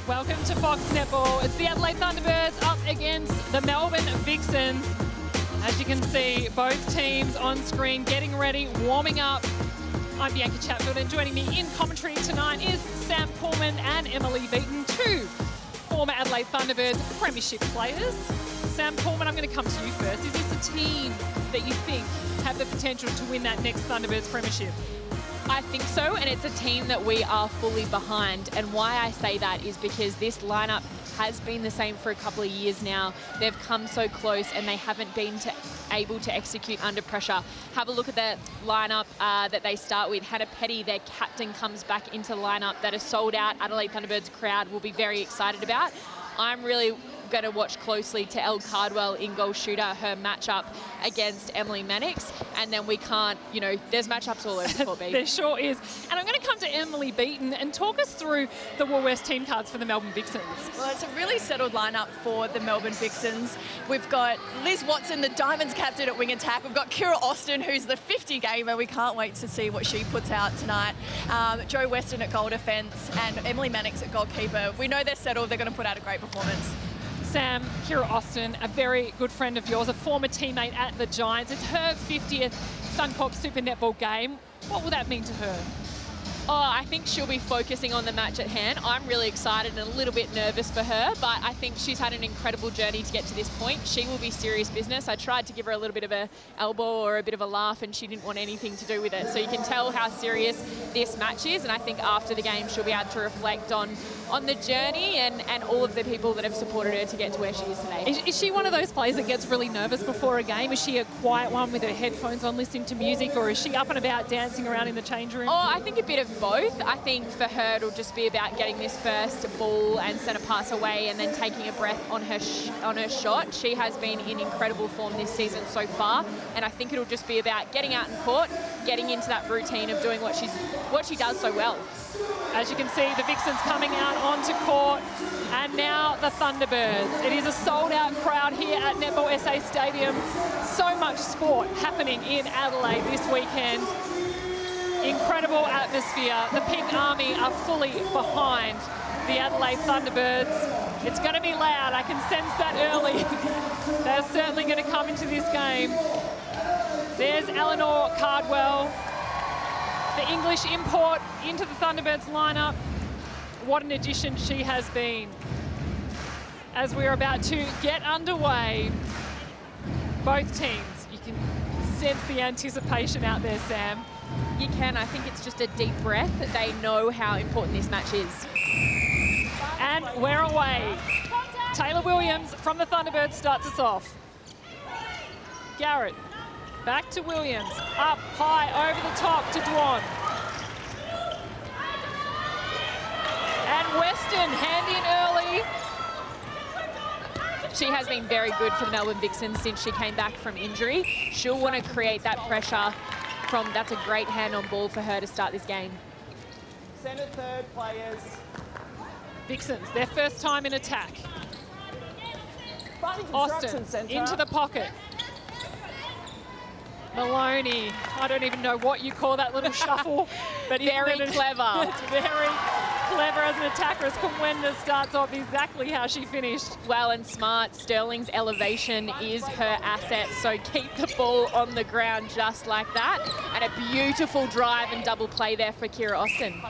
Welcome to Fox Netball. It's the Adelaide Thunderbirds up against the Melbourne Vixens. As you can see, both teams on screen getting ready, warming up. I'm Bianca Chatfield, and joining me in commentary tonight is Sam Pullman and Emily Beaton, two former Adelaide Thunderbirds premiership players. Sam Pullman, I'm going to come to you first. Is this a team that you think have the potential to win that next Thunderbirds premiership? I think so, and it's a team that we are fully behind. And why I say that is because this lineup has been the same for a couple of years now. They've come so close and they haven't been able to execute under pressure. Have a look at the lineup that they start with. Hannah Petty, their captain, comes back into the lineup that a sold-out Adelaide Thunderbirds crowd will be very excited about. I'm really going to watch closely to Elle Cardwell in goal shooter, her matchup against Emily Mannix, and then we can't, you know, there's matchups all over the court. There sure is. And I'm going to come to Emily Beaton and talk us through the Woolworths team cards for the Melbourne Vixens. Well, it's a really settled lineup for the Melbourne Vixens. We've got Liz Watson, the Diamonds captain at wing attack. We've got Kira Austin, who's the 50 gamer. We can't wait to see what she puts out tonight. Jo Weston at goal defence and Emily Mannix at goalkeeper. We know they're settled. They're going to put out a great performance. Sam, Kira Austin, a very good friend of yours, a former teammate at the Giants. It's her 50th Suncorp Super Netball game. What will that mean to her? Oh, I think she'll be focusing on the match at hand. I'm really excited and a little bit nervous for her, but I think she's had an incredible journey to get to this point. She will be serious business. I tried to give her a little bit of a elbow or a bit of a laugh, and she didn't want anything to do with it. So you can tell how serious this match is, and I think after the game she'll be able to reflect on the journey and all of the people that have supported her to get to where she is today. Is she one of those players that gets really nervous before a game? Is she a quiet one with her headphones on listening to music, or is she up and about dancing around in the change room? Oh, I think a bit of both. I think for her it'll just be about getting this first ball and centre pass away and then taking a breath on her shot. She has been in incredible form this season so far, and I think it'll just be about getting out in court, getting into that routine of doing what she does so well. As you can see, the Vixens coming out onto court, and now the Thunderbirds. It is a sold-out crowd here at Netball SA Stadium. So much sport happening in Adelaide this weekend. Incredible atmosphere. The Pink Army are fully behind the Adelaide Thunderbirds. It's going to be loud. I can sense that early. They're certainly going to come into this game. There's Eleanor Cardwell, the English import into the Thunderbirds lineup. What an addition she has been. As we're about to get underway, both teams, you can sense the anticipation out there, Sam. You can. I think it's just a deep breath. They know how important this match is. And we're away. Taylor Williams from the Thunderbirds starts us off. Garrett, back to Williams. Up high over the top to Dwan. And Weston, hand in early. She has been very good for the Melbourne Vixens since she came back from injury. She'll want to create that pressure from, that's a great hand on ball for her to start this game. Centre third players. Vixens, their first time in attack. Austin into the pocket. Maloney, I don't even know what you call that little shuffle, but very clever. It's very clever as an attacker, as Kumwenda starts off exactly how she finished. Well and smart. Sterling's elevation is her asset, so keep the ball on the ground just like that. And a beautiful drive and double play there for Kira Austin.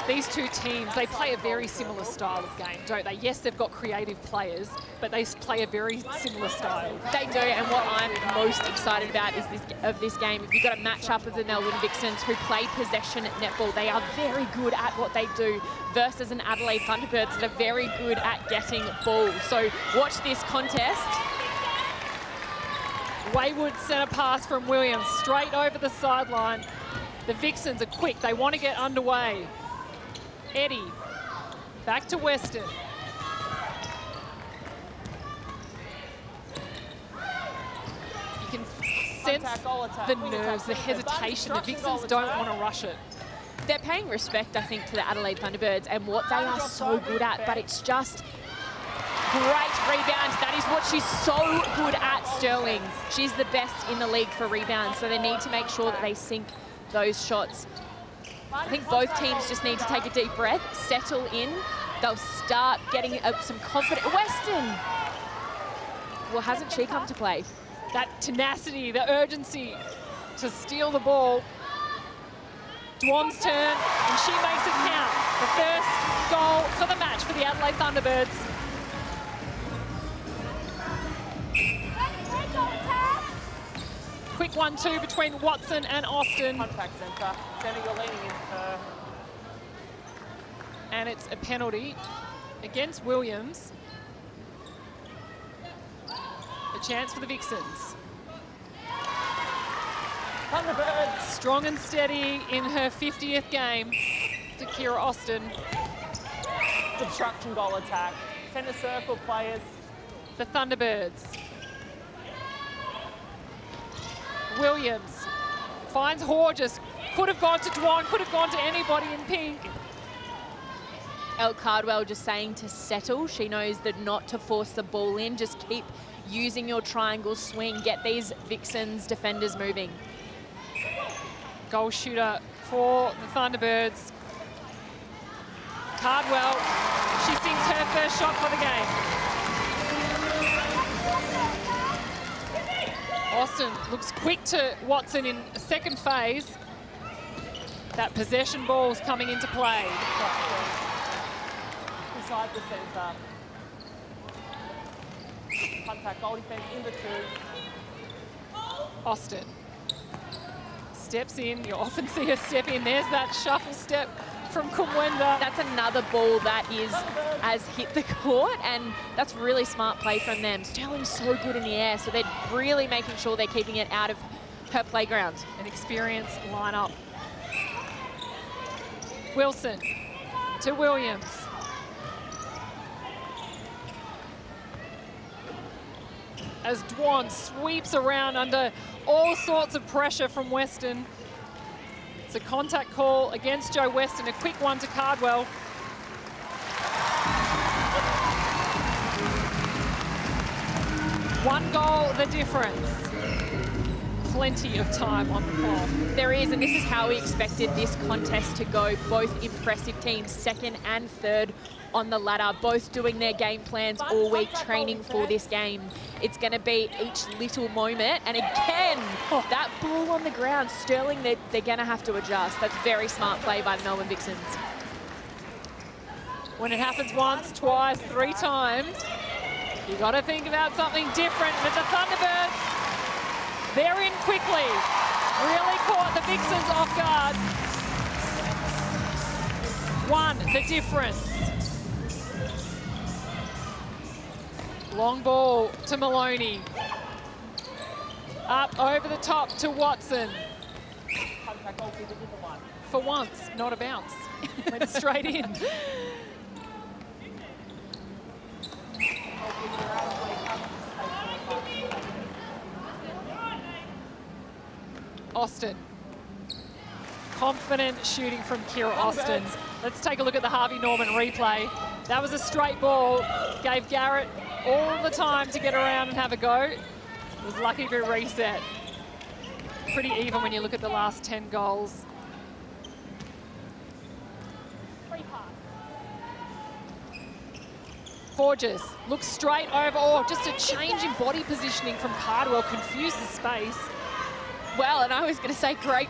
These two teams, they play a very similar style of game, don't they? Yes, they've got creative players, but they play a very similar style. They do, and what I'm most excited about is this game. If you've got a matchup of the Melbourne Vixens who play possession netball, they are very good at what they do, versus an Adelaide Thunderbirds that are very good at getting ball. So watch this contest. Wayward centre pass from Williams, straight over the sideline. The Vixens are quick, they want to get underway. Eddie, back to Weston. You can sense the nerves, the hesitation. The Vixens don't want to rush it. They're paying respect, I think, to the Adelaide Thunderbirds and what they are so good at, but it's just great rebounds. That is what she's so good at, Sterling. She's the best in the league for rebounds, so they need to make sure that they sink those shots. I think both teams just need to take a deep breath, settle in. They'll start getting some confidence. Weston! Well, hasn't she come to play? That tenacity, the urgency to steal the ball. Dwan's turn, and she makes it count. The first goal for the match for the Adelaide Thunderbirds. Quick 1-2 between Watson and Austin. Contact centre. Centre, you're leaning into her. And it's a penalty against Williams. A chance for the Vixens. Thunderbirds. Strong and steady in her 50th game to Kira Austin. Obstruction goal attack. Centre circle players. The Thunderbirds. Williams finds Horges. Could have gone to Dwan, could have gone to anybody in pink. Cardwell just saying to settle. She knows that not to force the ball in. Just keep using your triangle swing. Get these Vixens defenders moving. Goal shooter for the Thunderbirds. Cardwell, she sinks her first shot for the game. Austin looks quick to Watson in the second phase. That possession ball's coming into play. Inside the centre. Contact goal defence in the 2. Austin steps in. You often see her step in. There's that shuffle step from Kumwenda. That's another ball that has hit the court, and that's really smart play from them. Sterling's so good in the air, so they're really making sure they're keeping it out of her playground. An experienced lineup. Wilson to Williams. As Dwan sweeps around under all sorts of pressure from Weston. It's a contact call against Joe Weston. A quick one to Cardwell. One goal, the difference. Plenty of time on the clock. There is, and this is how we expected this contest to go. Both impressive teams, second and third on the ladder, both doing their game plans all week, training for this game. It's going to be each little moment, and again, that ball on the ground, Sterling, they're going to have to adjust. That's very smart play by the Melbourne Vixens. When it happens once, twice, 3 times, you got to think about something different. But the Thunderbirds, they're in quickly. Really caught the Vixens off guard. One, the difference. Long ball to Maloney. Up over the top to Watson. For once, not a bounce. Went straight in. Austin. Confident shooting from Kira Austin. Let's take a look at the Harvey Norman replay. That was a straight ball. Gave Garrett all the time to get around and have a go. Was lucky to reset. Pretty even when you look at the last 10 goals. Horges looks straight over. Oh, just a change in body positioning from Cardwell confuses space. Well, and I was going to say great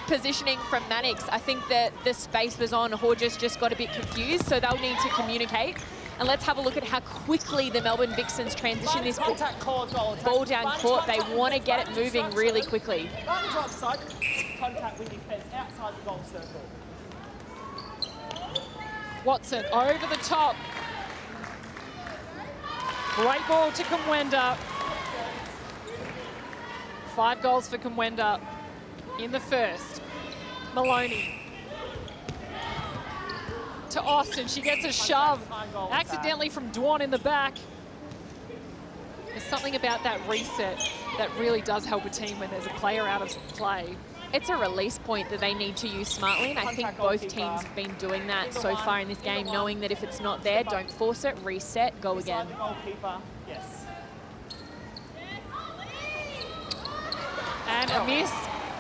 positioning from Mannix. I think that the space was on. Horges just got a bit confused, so they'll need to communicate. And let's have a look at how quickly the Melbourne Vixens transition this ball down court. They want to get it moving really quickly. Contact with defence outside the goal circle. Watson over the top. Great ball to Kumwenda. 5 goals for Kumwenda in the first. Maloney to Austin. She gets a shove accidentally from Dwan in the back. There's something about that reset that really does help a team when there's a player out of play. It's a release point that they need to use smartly, and I think both teams have been doing that so far in this game, knowing that if it's not there, don't force it, reset, go again. Yes. And a miss.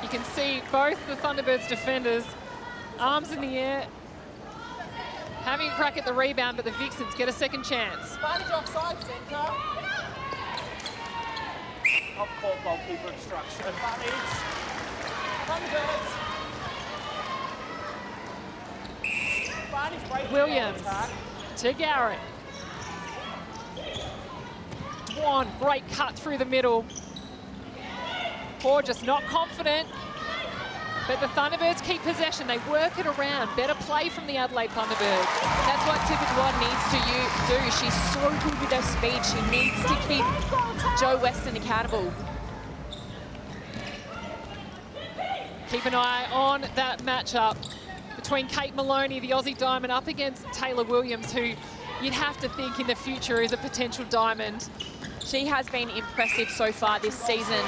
You can see both the Thunderbirds defenders Arms in the air. Having a crack at the rebound, but the Vixens get a second chance. Advantage offside centre. Off-court goalkeeper obstruction. Advantage. Thunderbirds. Advantage breaking Williams attack. to Garrett. Dwan, great cut through the middle. Porges not confident, but the Thunderbirds keep possession. They work it around. Better play from the Adelaide Thunderbirds. That's what Dwan needs to do. She's so good with her speed. She needs to keep Jo Weston accountable. Keep an eye on that matchup between Kate Maloney, the Aussie Diamond, up against Taylor Williams, who you'd have to think in the future is a potential diamond. She has been impressive so far this season.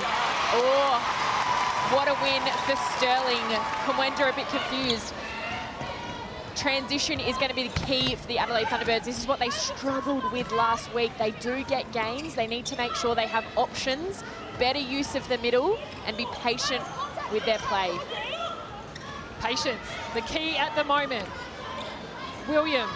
Oh, what a win for Sterling. Kamwenda a bit confused. Transition is going to be the key for the Adelaide Thunderbirds. This is what they struggled with last week. They do get gains. They need to make sure they have options, better use of the middle, and be patient with their play. Patience, the key at the moment. Williams.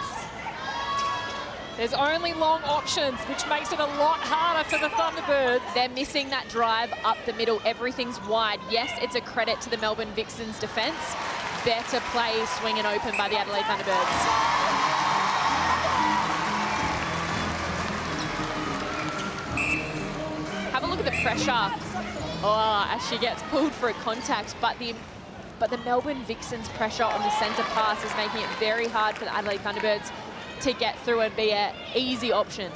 There's only long options, which makes it a lot harder for the Thunderbirds. They're missing that drive up the middle. Everything's wide. Yes, it's a credit to the Melbourne Vixens defence. Better play swinging open by the Adelaide Thunderbirds. Have a look at the pressure. Oh, as she gets pulled for a contact, but the Melbourne Vixens pressure on the centre pass is making it very hard for the Adelaide Thunderbirds to get through and be an easy option.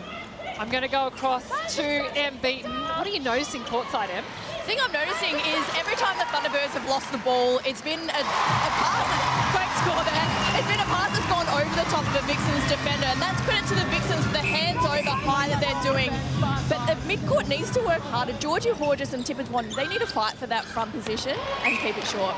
I'm going to go across to Em Beaton. What are you noticing courtside, Em? The thing I'm noticing is every time the Thunderbirds have lost the ball, it's been a pass. Great score there. It's been a pass that's gone over the top of the Vixens defender, and that's credit to the Vixens for the hands over high that they're doing. But the midcourt needs to work harder. Georgie Porges and Tippett Dwan, they need to fight for that front position and keep it short.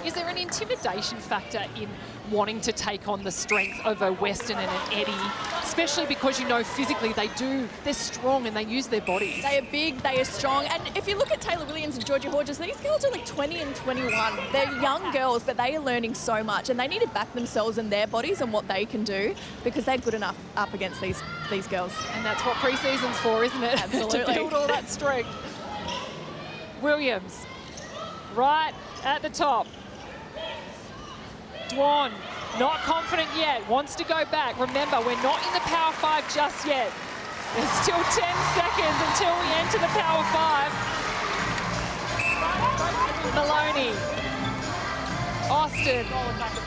Is there an intimidation factor in wanting to take on the strength of a Weston and an Eddie, especially because you know physically they're strong and they use their bodies? They are big, they are strong, and if you look at Taylor Williams and Georgie Porges, these girls are like 20 and 21. They're young girls, but they are learning so much, and they need to back themselves and their bodies and what they can do, because they're good enough up against these girls. And that's what pre-season's for, isn't it? Absolutely. To build all that strength. Williams, right at the top. Dwan, not confident yet, wants to go back. Remember, we're not in the Power 5 just yet. There's still 10 seconds until we enter the Power 5. Maloney. Austin.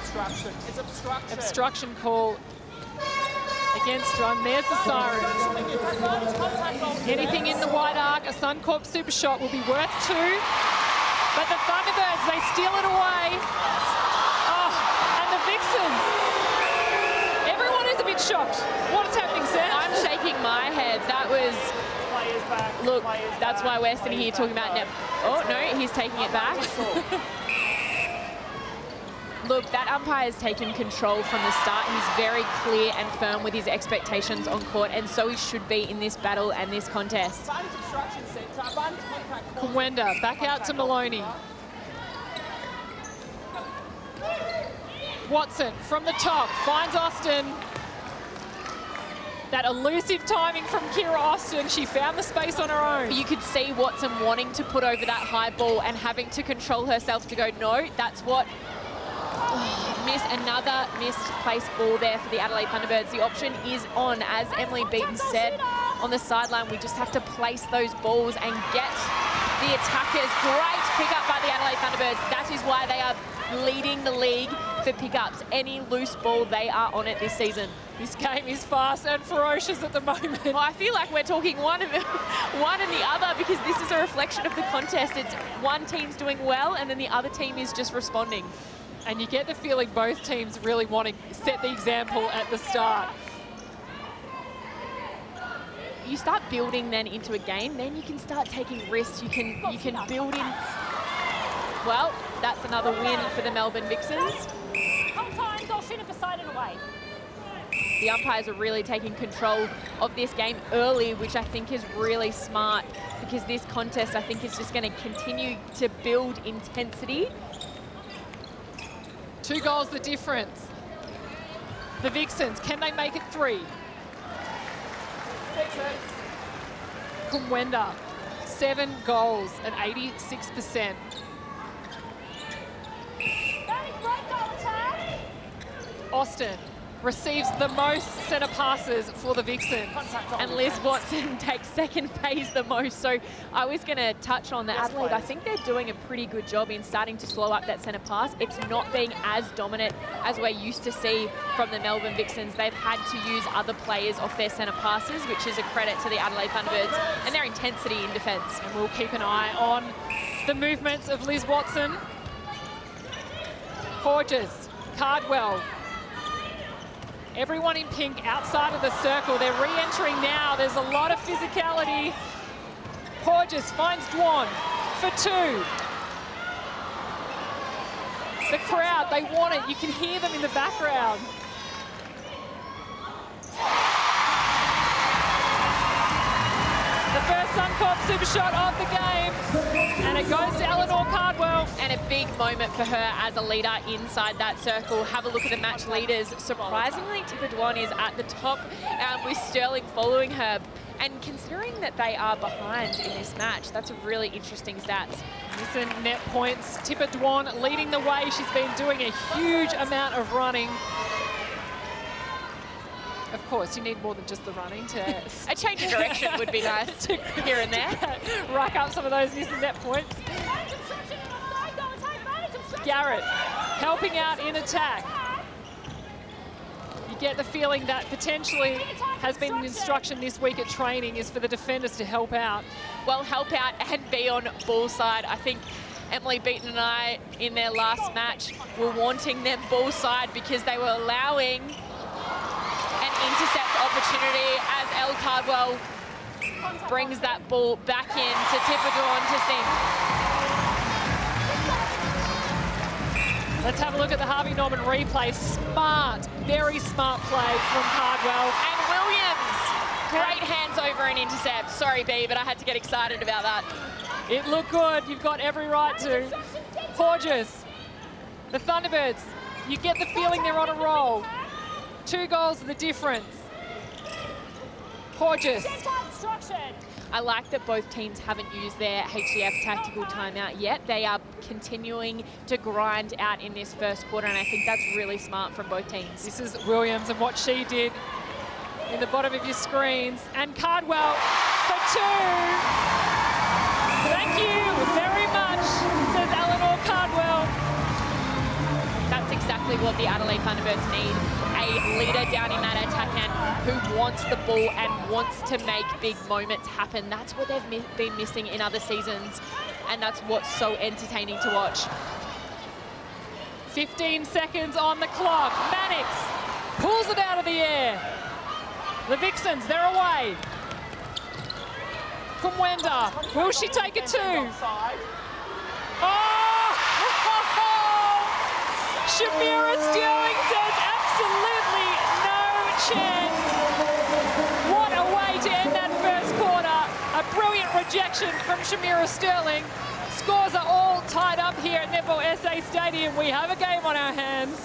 Obstruction. It's obstruction. Obstruction call against Dwan. There's the siren. Anything in the wide arc, a Suncorp super shot will be worth 2. But the Thunderbirds, they steal it away. Vixens. Everyone is a bit shocked. What is happening, Sam? I'm shaking my head. That was... Players back. Look, Players that's back. why we're sitting here talking about net. Oh, no, he's taking it back. Look, that umpire has taken control from the start. He's very clear and firm with his expectations on court, and so he should be in this battle and this contest. Kamwenda back out to Maloney. Watson from the top finds Austin. That elusive timing from Kira Austin. She found the space on her own. You could see Watson wanting to put over that high ball and having to control herself to go, no, that's what... another misplaced ball there for the Adelaide Thunderbirds. The option is on, as Emily Beaton said on the sideline. We just have to place those balls and get the attackers. Great pick up by the Adelaide Thunderbirds. That is why they are leading the league for pickups. Any loose ball, they are on it this season. This game is fast and ferocious at the moment. Well, I feel like we're talking one and the other, because this is a reflection of the contest. It's one team's doing well and then the other team is just responding. And you get the feeling both teams really want to set the example at the start. You start building then into a game, then you can start taking risks. You can build in. Well, that's another win for the Melbourne Vixens. Whole time, goal shooter beside and away. The umpires are really taking control of this game early, which I think is really smart, because this contest, I think, is just going to continue to build intensity. 2 goals the difference. The Vixens, can they make it 3? Kumwenda, 7 goals and 86%. Austin receives the most centre passes for the Vixens. And Liz Watson takes second pays the most. So I was going to touch on the Adelaide. I think they're doing a pretty good job in starting to slow up that centre pass. It's not being as dominant as we're used to see from the Melbourne Vixens. They've had to use other players off their centre passes, which is a credit to the Adelaide Thunderbirds and their intensity in defence. And we'll keep an eye on the movements of Liz Watson. Porges, Cardwell. Everyone in pink outside of the circle. They're re-entering now. There's a lot of physicality. Porges finds Dwan for 2. The crowd, they want it. You can hear them in the background. The first Suncorp super shot of the game. And it goes to Eleanor Cardwell. And a big moment for her as a leader inside that circle. Have a look at the match leaders. Surprisingly, Tipper Dwan is at the top with Sterling following her. And considering that they are behind in this match, that's a really interesting stat. Listen, net points. Tipper Dwan leading the way. She's been doing a huge amount of running. Of course, you need more than just the running to... A change of direction would be nice here and there. Rack up some of those net points. Garrett helping out in attack. You get the feeling that potentially has been an instruction this week at training is for the defenders to help out. Well, help out and be on ball side. I think Emily Beaton and I, in their last match, were wanting them ball side because they were allowing an intercept opportunity as Elle Cardwell brings that ball back in to Tipper Dwan to sink. Let's have a look at the Harvey Norman replay. Smart, very smart play from Cardwell. And Williams, great hands over an intercept. Sorry, B, but I had to get excited about that. It looked good. You've got every right to. Porges, the Thunderbirds, you get the feeling they're on a roll. 2 goals are the difference. Porges. I like that both teams haven't used their HCF tactical timeout yet. They are continuing to grind out in this first quarter, and I think that's really smart from both teams. This is Williams and what she did in the bottom of your screens. And Cardwell for 2. Thank you very much, says Eleanor Cardwell. That's exactly what the Adelaide Thunderbirds need. A leader down in that attack end who wants the ball and wants to make big moments happen. That's what they've been missing in other seasons, and that's what's so entertaining to watch. 15 seconds on the clock. Mannix pulls it out of the air. The Vixens, they're away. Kumwenda, will she take it 2? Oh! Shamira Sterling says absolutely no chance. What a way to end that first quarter. A brilliant rejection from Shamira Sterling. Scores are all tied up here at Netball SA Stadium. We have a game on our hands.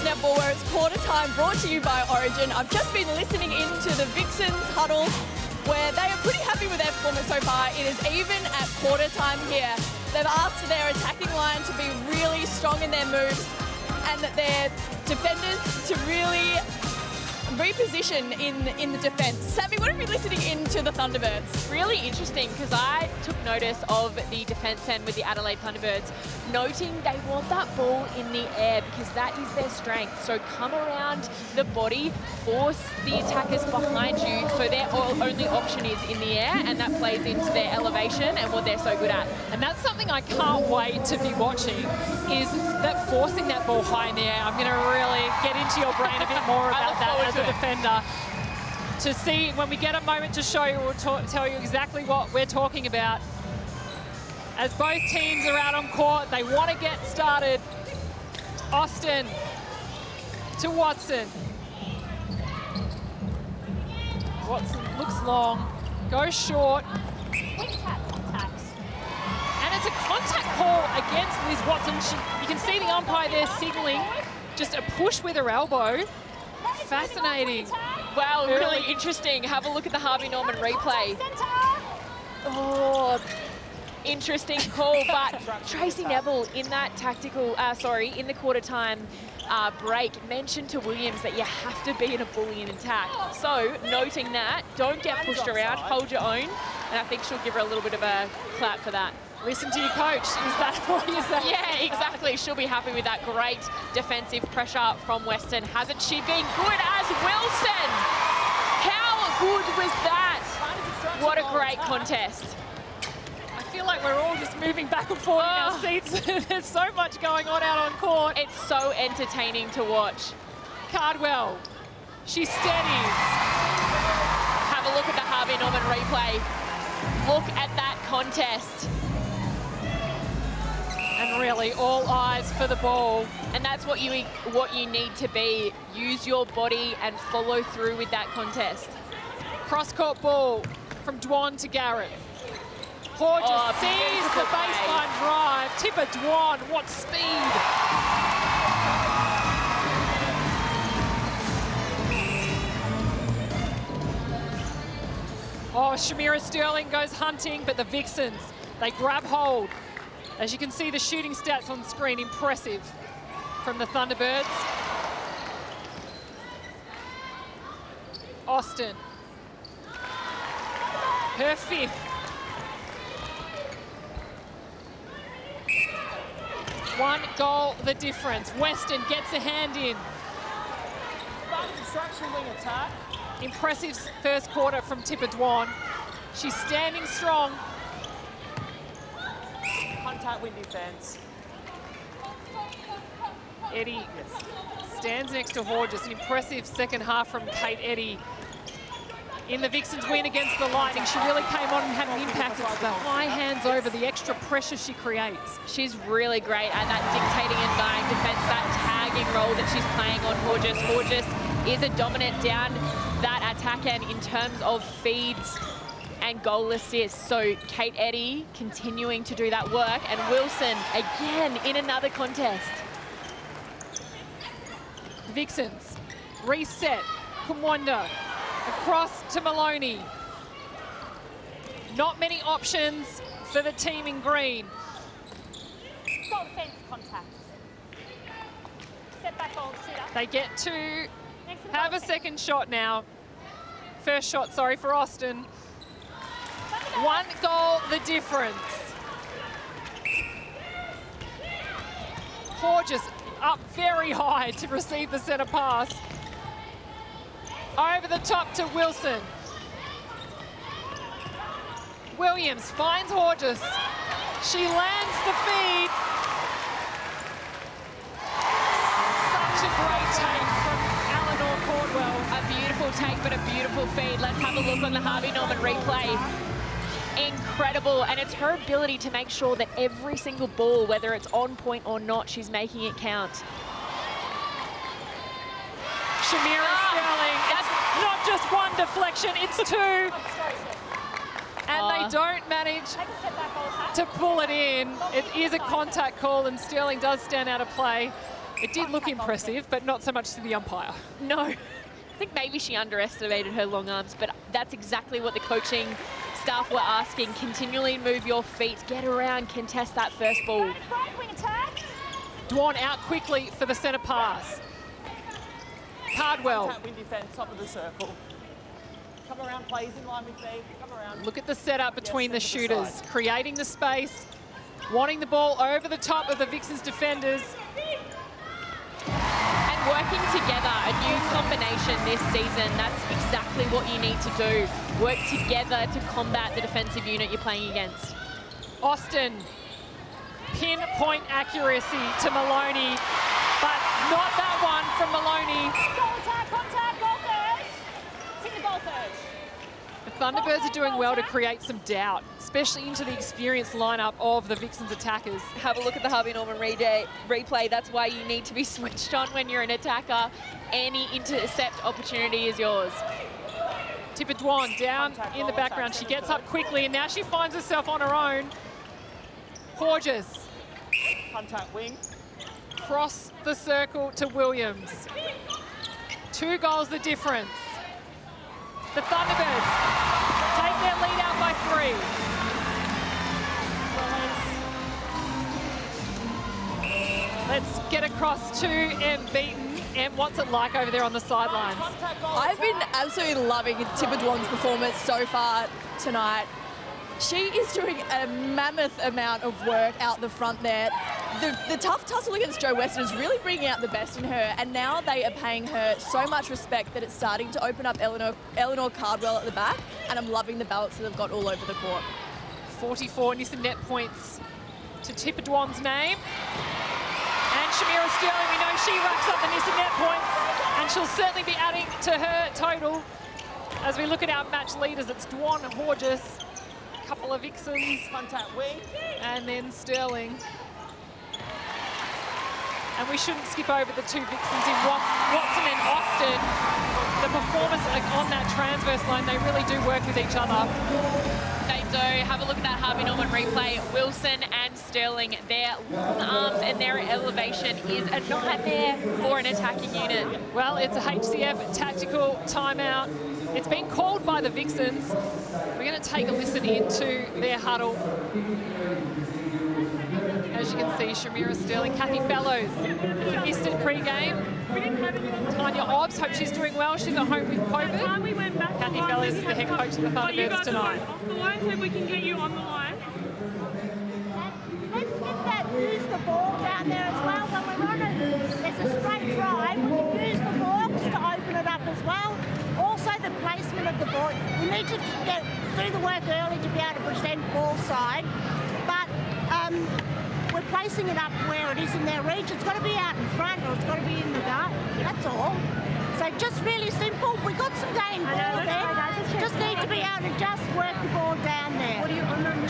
Netball, where it's quarter time, brought to you by Origin. I've just been listening into the Vixens huddle, where they are pretty happy with their performance so far. It is even at quarter time here. They've asked their attacking line to be really strong in their moves and that their defenders to really reposition in the defence. Savvy, what have you been listening into the Thunderbirds? Really interesting, because I took notice of the defence end with the Adelaide Thunderbirds, noting they want that ball in the air because that is their strength. So come around the body, force the attackers behind you, so their only option is in the air, and that plays into their elevation and what they're so good at. And that's something I can't wait to be watching, is that forcing that ball high in the air. I'm going to really get into your brain a bit more about that as a defender. To see, when we get a moment to show you, we'll tell you exactly what we're talking about. As both teams are out on court, they want to get started. Austin to Watson. Watson looks long, goes short. And it's a contact call against Liz Watson. You can see the umpire there signalling just a push with her elbow. Fascinating. Wow, really interesting. Have a look at the Harvey Norman replay. Oh, interesting call, but Tracy Neville in that tactical, in the quarter time break mentioned to Williams that you have to be in a bully and attack. So noting that, don't get pushed around, hold your own, and I think she'll give her a little bit of a clap for that. Listen to your coach. Is that what you say? Yeah, exactly. She'll be happy with that great defensive pressure from Western. Hasn't she been good as Wilson? How good was that? What a great contest. I feel like we're all just moving back and forth in our seats. There's so much going on out on court. It's so entertaining to watch. Cardwell, she steadies. Have a look at the Harvey Norman replay. Look at that contest. And really, all eyes for the ball. And that's what you need to be. Use your body and follow through with that contest. Cross-court ball from Dwan to Garrett. Horges sees the baseline drive. Tipper Dwan, what speed. Oh, Shamira Sterling goes hunting, but the Vixens, they grab hold. As you can see, the shooting stats on screen, impressive from the Thunderbirds. Austin, her fifth. One goal, the difference. Western gets a hand in. Obstruction wing attack. Impressive first quarter from Tipper Dwan. She's standing strong. Contact wing defense. Eddie stands next to Horges. An impressive second half from Kate Eddie. In the Vixens win against the Lightning, she really came on and had an impact. It's the high hands over, the extra pressure she creates. She's really great at that dictating and buying defense, that tagging role that she's playing on Horges. Horges is a dominant down that attack end in terms of feeds and goal assists. So Kate Eddie continuing to do that work, and Wilson again in another contest. Vixens reset. Kumwanda across to Maloney. Not many options for the team in green. Goal defense contact. Step back goal shooter. They get to have a second shot now. First shot, sorry, for Austin. One goal, the difference. Horges up very high to receive the centre pass. Over the top to Wilson. Williams finds Horges. She lands the feed. Such a great take from Eleanor Cardwell. A beautiful take, but a beautiful feed. Let's have a look on the Harvey Norman replay. Incredible, and it's her ability to make sure that every single ball, whether it's on point or not, she's making it count. Shamira Sterling, it's not just one deflection, it's two. And they don't manage to pull it in. It is a contact call, and Sterling does stand out of play. It did look impressive, but not so much to the umpire. No, I think maybe she underestimated her long arms, but that's exactly what the coaching staff were asking. Continually move your feet, get around, contest that first ball. Dwan out quickly for the centre pass. Cardwell. Contact wing defense, top of the circle. Come around, plays in line with me. Come around. Look at the setup between the shooters, creating the space, wanting the ball over the top of the Vixens defenders. And working together, a new combination this season. That's exactly what you need to do. Work together to combat the defensive unit you're playing against. Austin, pinpoint accuracy to Maloney, but not that one from Maloney. Goal attack, contact, goal third. It's in the goal third. The Thunderbirds are doing well to create some doubt, especially into the experienced lineup of the Vixens attackers. Have a look at the Harvey Norman replay. That's why you need to be switched on when you're an attacker. Any intercept opportunity is yours. Tipper Dwan down in the background. She gets up quickly, and now she finds herself on her own. Horges. Contact wing. Cross the circle to Williams. 2 goals the difference. The Thunderbirds take their lead out by 3. Let's get across to Em Beaton. Em, what's it like over there on the sidelines? I've been absolutely loving Tipper Dwan's performance so far tonight. She is doing a mammoth amount of work out the front there. The tough tussle against Jo Weston is really bringing out the best in her, and now they are paying her so much respect that it's starting to open up Eleanor Cardwell at the back, and I'm loving the balance that they've got all over the court. 44 Nissan net points to Tipper Dwan's name. And Shamira Sterling, we know she racks up the Nissan net points, and she'll certainly be adding to her total. As we look at our match leaders, it's Dwan, Horges, a couple of Vixens, Contact wing. and then Sterling. And we shouldn't skip over the 2 Vixens in Watson and Austin. The performance on that transverse line, they really do work with each other. They do. Have a look at that Harvey Norman replay. Wilson and Sterling, their long arms and their elevation is a nightmare for an attacking unit. Well, it's a HCF tactical timeout. It's been called by the Vixens. We're going to take a listen into their huddle. As you can see, Shamira Sterling, Kathy Fellows missed it pre-game. Tanya Obbs, hope she's doing well. She's at home with COVID. Kathy Fellows is the head coach of the Thunderbirds tonight. Off the line so we can get you on the line. Let's get that, use the ball down there as well. When we're on there's a straight drive, we can use the balls to open it up as well. Also the placement of the ball. We need to do the work early to be able to present ball side. But we're placing it up where it is in their reach. It's got to be out in front or it's got to be in the dark. That's all. So just really simple. We got some gain ball there. Just need to be able to just work the ball down there. What do you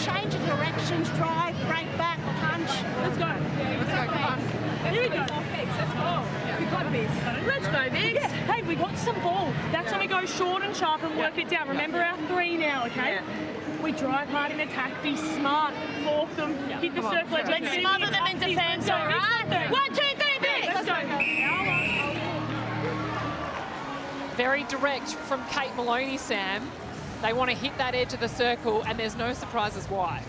change of directions, drive, break back, punch. Let's go. Let's go. Come on. Here we go. Let's go. We got this. Let's go, Vix. Yeah. Hey, we got some ball. That's when we go short and sharp and work it down. Remember our 3 now, okay? Yeah. We drive hard in attack, be smart, fork them, hit the circle. Let's smother them in defence, all right? 1, 2, 3, Vix. Let's go. Very direct from Kate Maloney, Sam. They want to hit that edge of the circle, and there's no surprises why.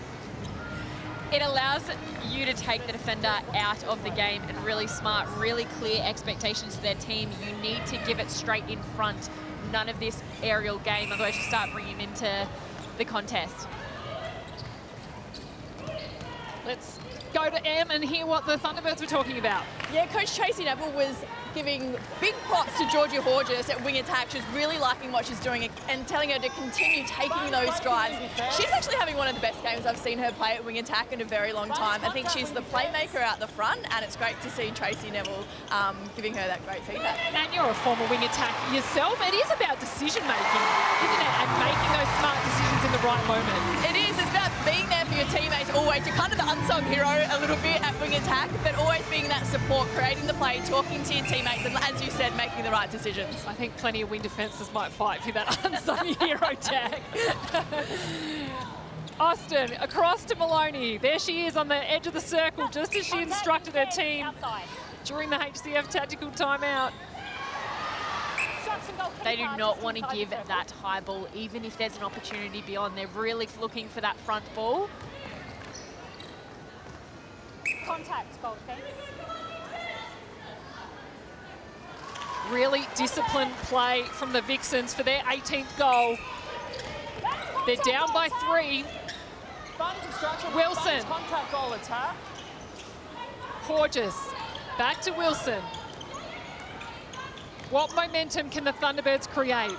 It allows you to take the defender out of the game, and really smart, really clear expectations to their team. You need to give it straight in front. None of this aerial game, otherwise you start bringing them into the contest. Let's go to Em and hear what the Thunderbirds were talking about. Yeah, Coach Tracy Neville was giving big props to Georgia Horges at wing attack. She's really liking what she's doing and telling her to continue taking those strides. She's actually having one of the best games I've seen her play at wing attack in a very long time. I think she's the playmaker out the front, and it's great to see Tracy Neville giving her that great feedback. And you're a former wing attack yourself. It is about decision making, isn't it? And making those smart decisions in the right moment. It is. It's about being there for your teammates always. You're kind of the unsung hero a little bit at wing attack, but always being that support, creating the play, talking to your teammates, and as you said, making the right decisions. I think plenty of wing defences might fight for that unsung hero tag. Austin, across to Maloney. There she is on the edge of the circle, just as she instructed her team during the HCF tactical timeout. They do not want to give that high ball, even if there's an opportunity beyond. They're really looking for that front ball. Contact, goal defence. Really disciplined play from the Vixens for their 18th goal. They're down by 3. Wilson. Contact goal attack. Horges. Back to Wilson. What momentum can the Thunderbirds create?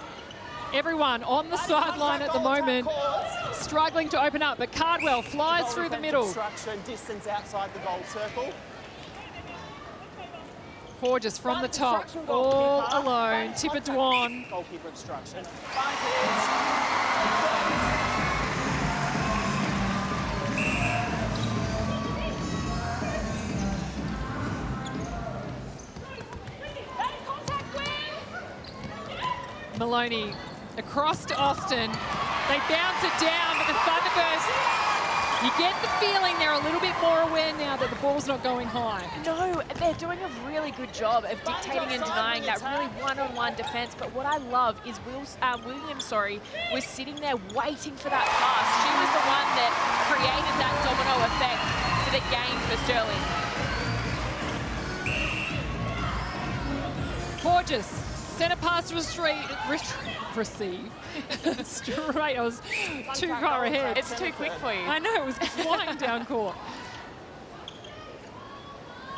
Everyone on the sideline at the moment struggling to open up, but Cardwell flies through the middle. Obstruction, distance outside the goal circle. Horges from the top, all alone. Tipper Dwan. Goalkeeper obstruction. Advantage. Maloney across to Austin. They bounce it down, but the Thunderbirds, you get the feeling they're a little bit more aware now that the ball's not going high. No, they're doing a really good job of dictating and denying that really one-on-one defense. But what I love is Williams, was sitting there waiting for that pass. She was the one that created that domino effect for the game for Sterling. Gorgeous. Centre pass receive. Straight, I was too far ahead. It's too quick for you. I know, it was flying down court.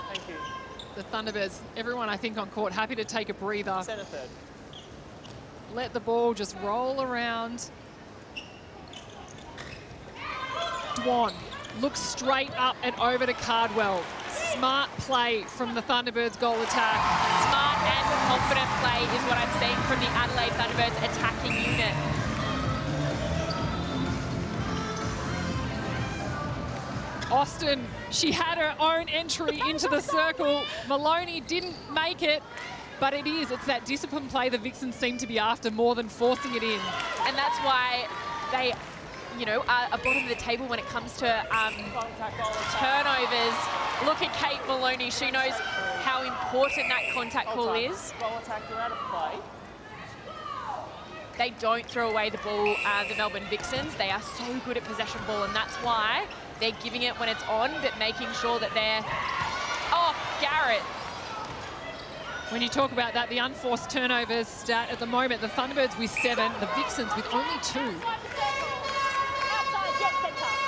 Thank you. The Thunderbirds, everyone I think on court, happy to take a breather. Centre third. Let the ball just roll around. Dwan looks straight up and over to Cardwell. Smart play from the Thunderbirds goal attack. Smart and confident play is what I'm seeing from the Adelaide Thunderbirds attacking unit. Austin, she had her own entry into the circle. Maloney didn't make it, but it's that disciplined play the Vixens seem to be after more than forcing it in. And that's why they, are bottom of the table when it comes to turnovers. Look at Kate Maloney. She knows how important that contact call is. Goal attack, you're out of play. They don't throw away the ball, the Melbourne Vixens. They are so good at possession ball, and that's why they're giving it when it's on, but making sure that they're... Oh, Garrett. When you talk about that, the unforced turnovers stat at the moment, the Thunderbirds with 7, the Vixens with only 2.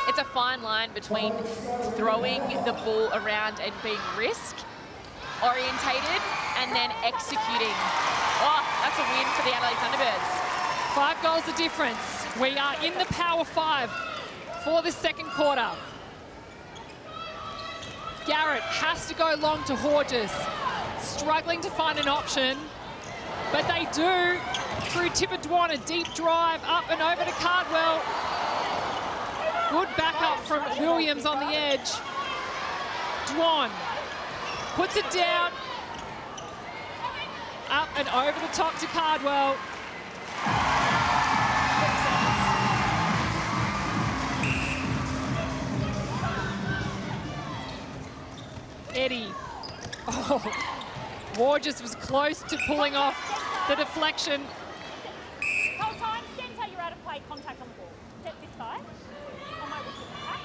It's a fine line between throwing the ball around and being risk-orientated and then executing. Oh, that's a win for the Adelaide Thunderbirds. 5 goals the difference. We are in the power 5 for the second quarter. Garrett has to go long to Horges, struggling to find an option, but they do through Tipper Dwan, a deep drive up and over to Cardwell. Good backup from Williams on the edge. Dwan puts it down, up and over the top to Cardwell. Eddie. Oh, Wargis was close to pulling off the deflection. Whole time, centre, you're out of play, contact on the ball. Step this side. On my whistle, attack.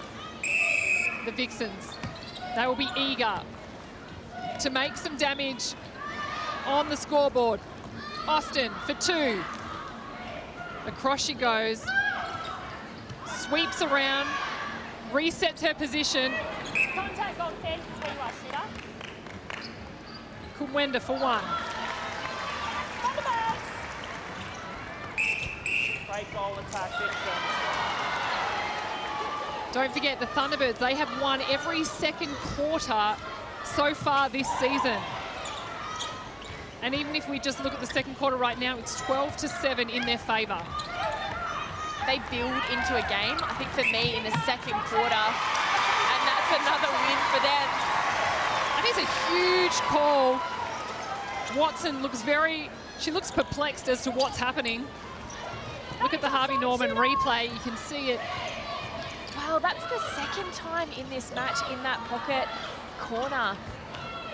The Vixens, they will be eager to make some damage on the scoreboard. Austin for 2. Across she goes, sweeps around, resets her position. Contact on fence, where you are, shooter. Kumwenda for 1. Thunderbirds. Great goal attack, Vixens. Don't forget, the Thunderbirds, they have won every second quarter so far this season. And even if we just look at the second quarter right now, it's 12-7 in their favour. They build into a game, I think for me, in the second quarter, and that's another win for them. That is a huge call. Watson looks she looks perplexed as to what's happening. Look at the Harvey Norman replay, you can see it. Wow, that's the second time in this match in that pocket corner.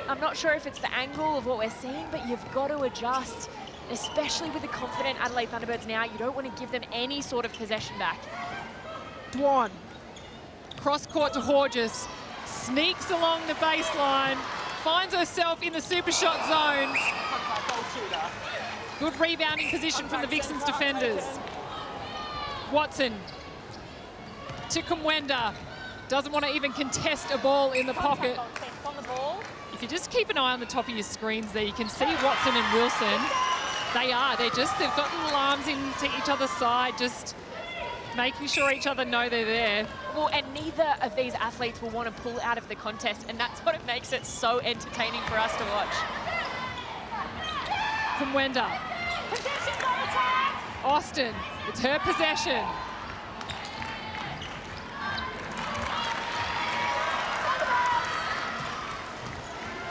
I'm not sure if it's the angle of what we're seeing, but you've got to adjust, especially with the confident Adelaide Thunderbirds now. You don't want to give them any sort of possession back. Dwan, cross court to Horges, sneaks along the baseline, finds herself in the super shot zone. Contact, goal shooter. Good rebounding position from the Vixens defenders. Watson to Kumwenda. Doesn't want to even contest a ball in the pocket. Contact on fence on the ball. If you just keep an eye on the top of your screens there, you can see Watson and Wilson. They've got little arms into each other's side, just making sure each other know they're there. Well, and neither of these athletes will want to pull out of the contest, and that's what makes it so entertaining for us to watch. Kumwenda. Possession, goal attack. Austin, it's her possession.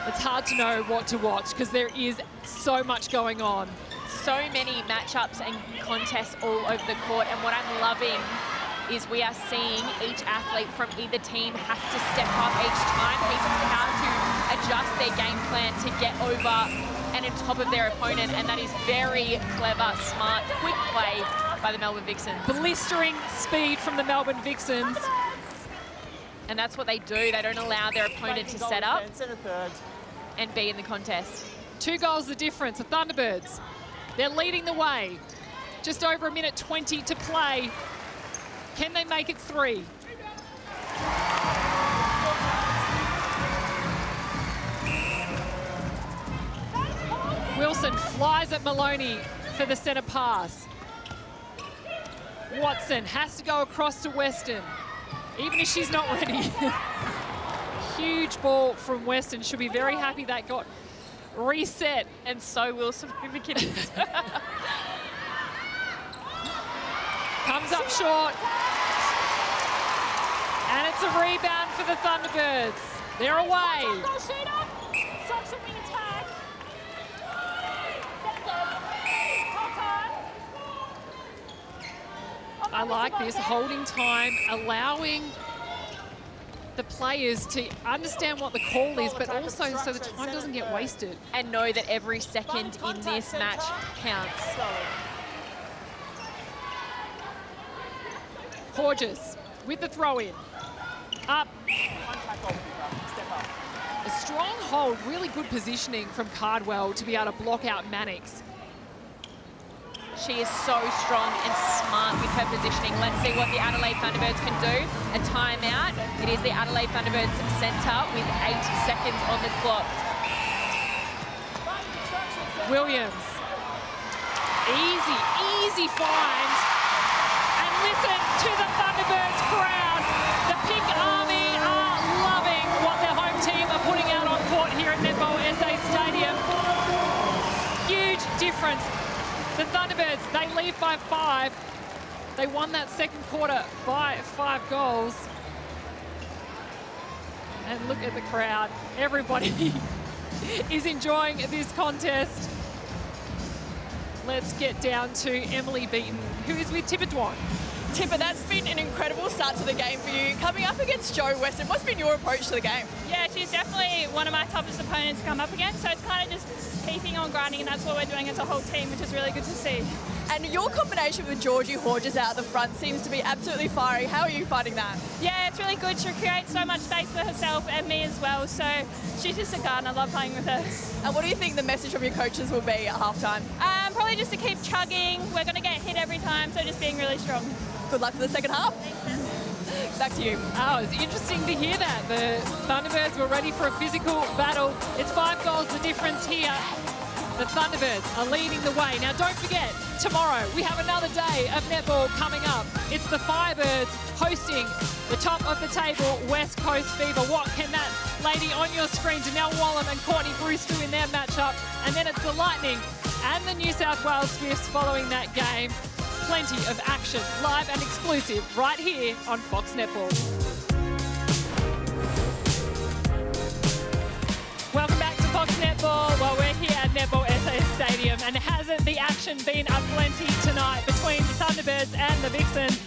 It's hard to know what to watch because there is so much going on. so many matchups and contests all over the court, and what I'm loving is we are seeing each athlete from either team have to step up each time, how to adjust their game plan to get over and on top of their opponent, and that is very clever, smart, quick play by the Melbourne Vixens. Blistering speed from the Melbourne Vixens. And that's what they do. They don't allow their opponent to set up and be in the contest. 2 goals the difference. The Thunderbirds, they're leading the way. Just over a minute 20 to play. Can they make it 3? Wilson flies at Maloney for the centre pass. Watson has to go across to Weston, even if she's not ready. Huge ball from Weston. She'll be very happy that got reset. And so will Sophie McKinney. Comes up short. And it's a rebound for the Thunderbirds. They're away. I like this holding time, allowing the players to understand what the call is, but also so the time doesn't get wasted. And know that every second in this match counts. Porges with the throw-in. Up. A strong hold, really good positioning from Cardwell to be able to block out Mannix. She is so strong and smart with her positioning. Let's see what the Adelaide Thunderbirds can do. A timeout. It is the Adelaide Thunderbirds centre with 8 seconds on the clock. Williams. Easy find. And listen to the Thunderbirds crowd. The Pink Army are loving what their home team are putting out on court here at Netball SA Stadium. Huge difference. The Thunderbirds, they lead by 5. They won that second quarter by 5 goals. And look at the crowd. Everybody is enjoying this contest. Let's get down to Emily Beaton, who is with Tipper Dwan. Tipper, that's been an incredible start to the game for you. Coming up against Jo Weston, what's been your approach to the game? Yeah, she's definitely one of my toughest opponents to come up against, so it's kind of just keeping on grinding, and that's what we're doing as a whole team, which is really good to see. And your combination with Georgie Horges out the front seems to be absolutely fiery. How are you finding that? Yeah, it's really good. She creates so much space for herself and me as well, so she's just a gun. I love playing with her. And what do you think the message from your coaches will be at halftime? Probably just to keep chugging. We're going to get hit every time, so just being really strong. Good luck for the second half. Back to you. Oh, it's interesting to hear that. The Thunderbirds were ready for a physical battle. It's 5 goals the difference here. The Thunderbirds are leading the way. Now, don't forget, tomorrow we have another day of netball coming up. It's the Firebirds hosting the top of the table, West Coast Fever. What can that lady on your screen, Janelle Wallam and Courtney Bruce, do in their matchup? And then it's the Lightning and the New South Wales Swifts following that game. Plenty of action, live and exclusive, right here on Fox Netball. Welcome back to Fox Netball. Well, we're here at Netball SA Stadium, and hasn't the action been aplenty tonight between the Thunderbirds and the Vixens?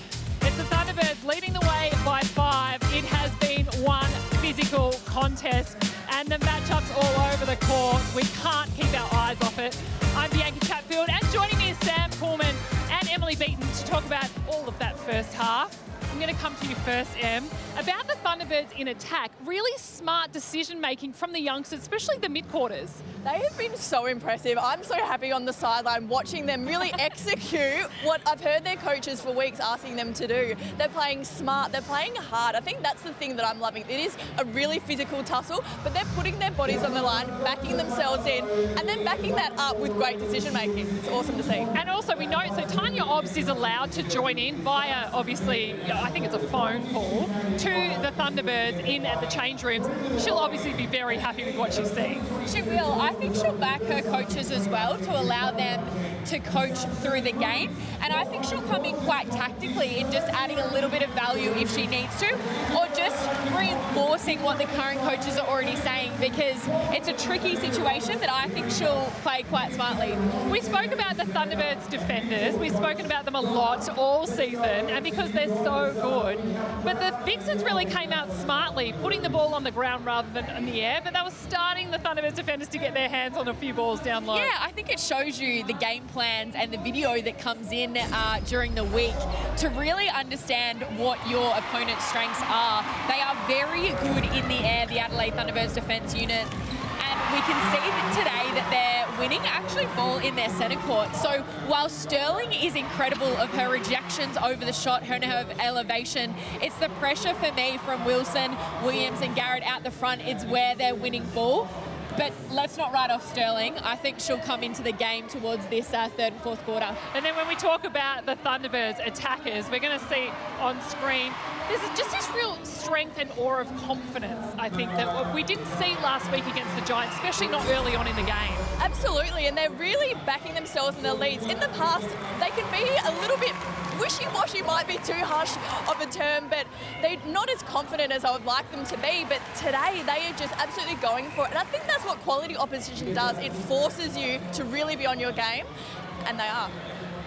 It's the Thunderbirds leading the way by 5. It has been one physical contest, and the matchups all over the court. We can't keep our eyes off it. I'm Bianca Chatfield, and joining me is Sam Pullman and Emily Beaton to talk about all of that first half. I'm going to come to you first, Em. About the Thunderbirds in attack, really smart decision-making from the youngsters, especially the mid-quarters. They have been so impressive. I'm so happy on the sideline watching them really execute what I've heard their coaches for weeks asking them to do. They're playing smart, they're playing hard. I think that's the thing that I'm loving. It is a really physical tussle, but they're putting their bodies on the line, backing themselves in, and then backing that up with great decision-making. It's awesome to see. And also we know, so Tanya Obst is allowed to join in via, obviously, I think it's a phone call, to the Thunderbirds in at the change rooms. She'll obviously be very happy with what she's seeing. She will. I think she'll back her coaches as well to allow them to coach through the game. And I think she'll come in quite tactically in just adding a little bit of value if she needs to, or just just reinforcing what the current coaches are already saying, because it's a tricky situation that I think she'll play quite smartly. We spoke about the Thunderbirds defenders. We've spoken about them a lot all season, and because they're so good. But the Vixens really came out smartly, putting the ball on the ground rather than in the air, but that was starting the Thunderbirds defenders to get their hands on a few balls down low. Yeah, I think it shows you the game plans and the video that comes in during the week to really understand what your opponent's strengths are. They are very good in the air, the Adelaide Thunderbirds defence unit. And we can see that today that they're winning actually ball in their centre court. So while Sterling is incredible of her rejections over the shot, her elevation, it's the pressure for me from Wilson, Williams and Garrett out the front. It's where they're winning ball. But let's not write off Sterling. I think she'll come into the game towards this third and fourth quarter. And then when we talk about the Thunderbirds attackers, we're going to see on screen, there's just this real strength and aura of confidence, I think, that we didn't see last week against the Giants, especially not early on in the game. Absolutely, and they're really backing themselves in their leads. In the past, they can be a little bit wishy-washy, might be too harsh of a term, but they're not as confident as I would like them to be. But today, they are just absolutely going for it. And I think that's what quality opposition does. It forces you to really be on your game, and they are.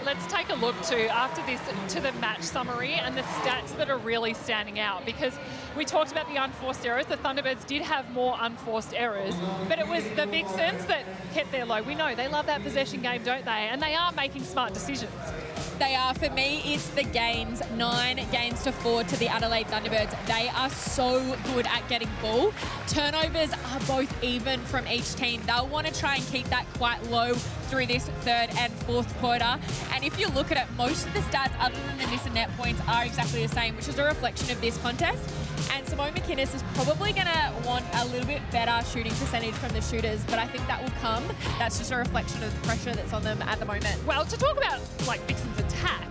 Let's take a look after this to the match summary and the stats that are really standing out, because we talked about the unforced errors. The Thunderbirds did have more unforced errors, but it was the Vixens that kept their low. We know they love that possession game, don't they? And they are making smart decisions. They are. For me, it's the gains, 9 gains to 4 to the Adelaide Thunderbirds. They are so good at getting ball. Turnovers are both even from each team. They'll want to try and keep that quite low through this third and fourth quarter. And if you look at it, most of the stats other than the miss and net points are exactly the same, which is a reflection of this contest. And Simone McInnes is probably going to want a little bit better shooting percentage from the shooters, but I think that will come. That's just a reflection of the pressure that's on them at the moment. Well, to talk about Vixen's attack,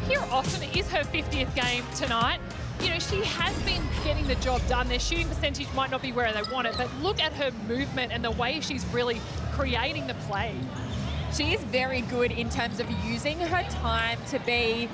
Kira Austin is her 50th game tonight. You know, she has been getting the job done. Their shooting percentage might not be where they want it, but look at her movement and the way she's really creating the play. She is very good in terms of using her time to be,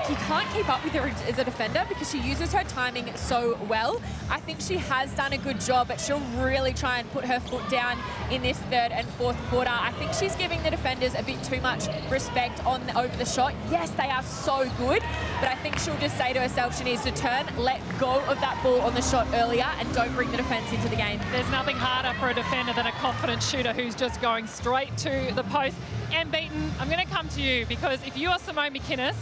you can't keep up with her as a defender because she uses her timing so well. I think she has done a good job, but she'll really try and put her foot down in this third and fourth quarter. I think she's giving the defenders a bit too much respect over the shot. Yes, they are so good, but I think she'll just say to herself she needs to turn, let go of that ball on the shot earlier, and don't bring the defense into the game. There's nothing harder for a defender than a confident shooter who's just going straight to the post. And Beaton, I'm going to come to you, because if you are Simone McInnes,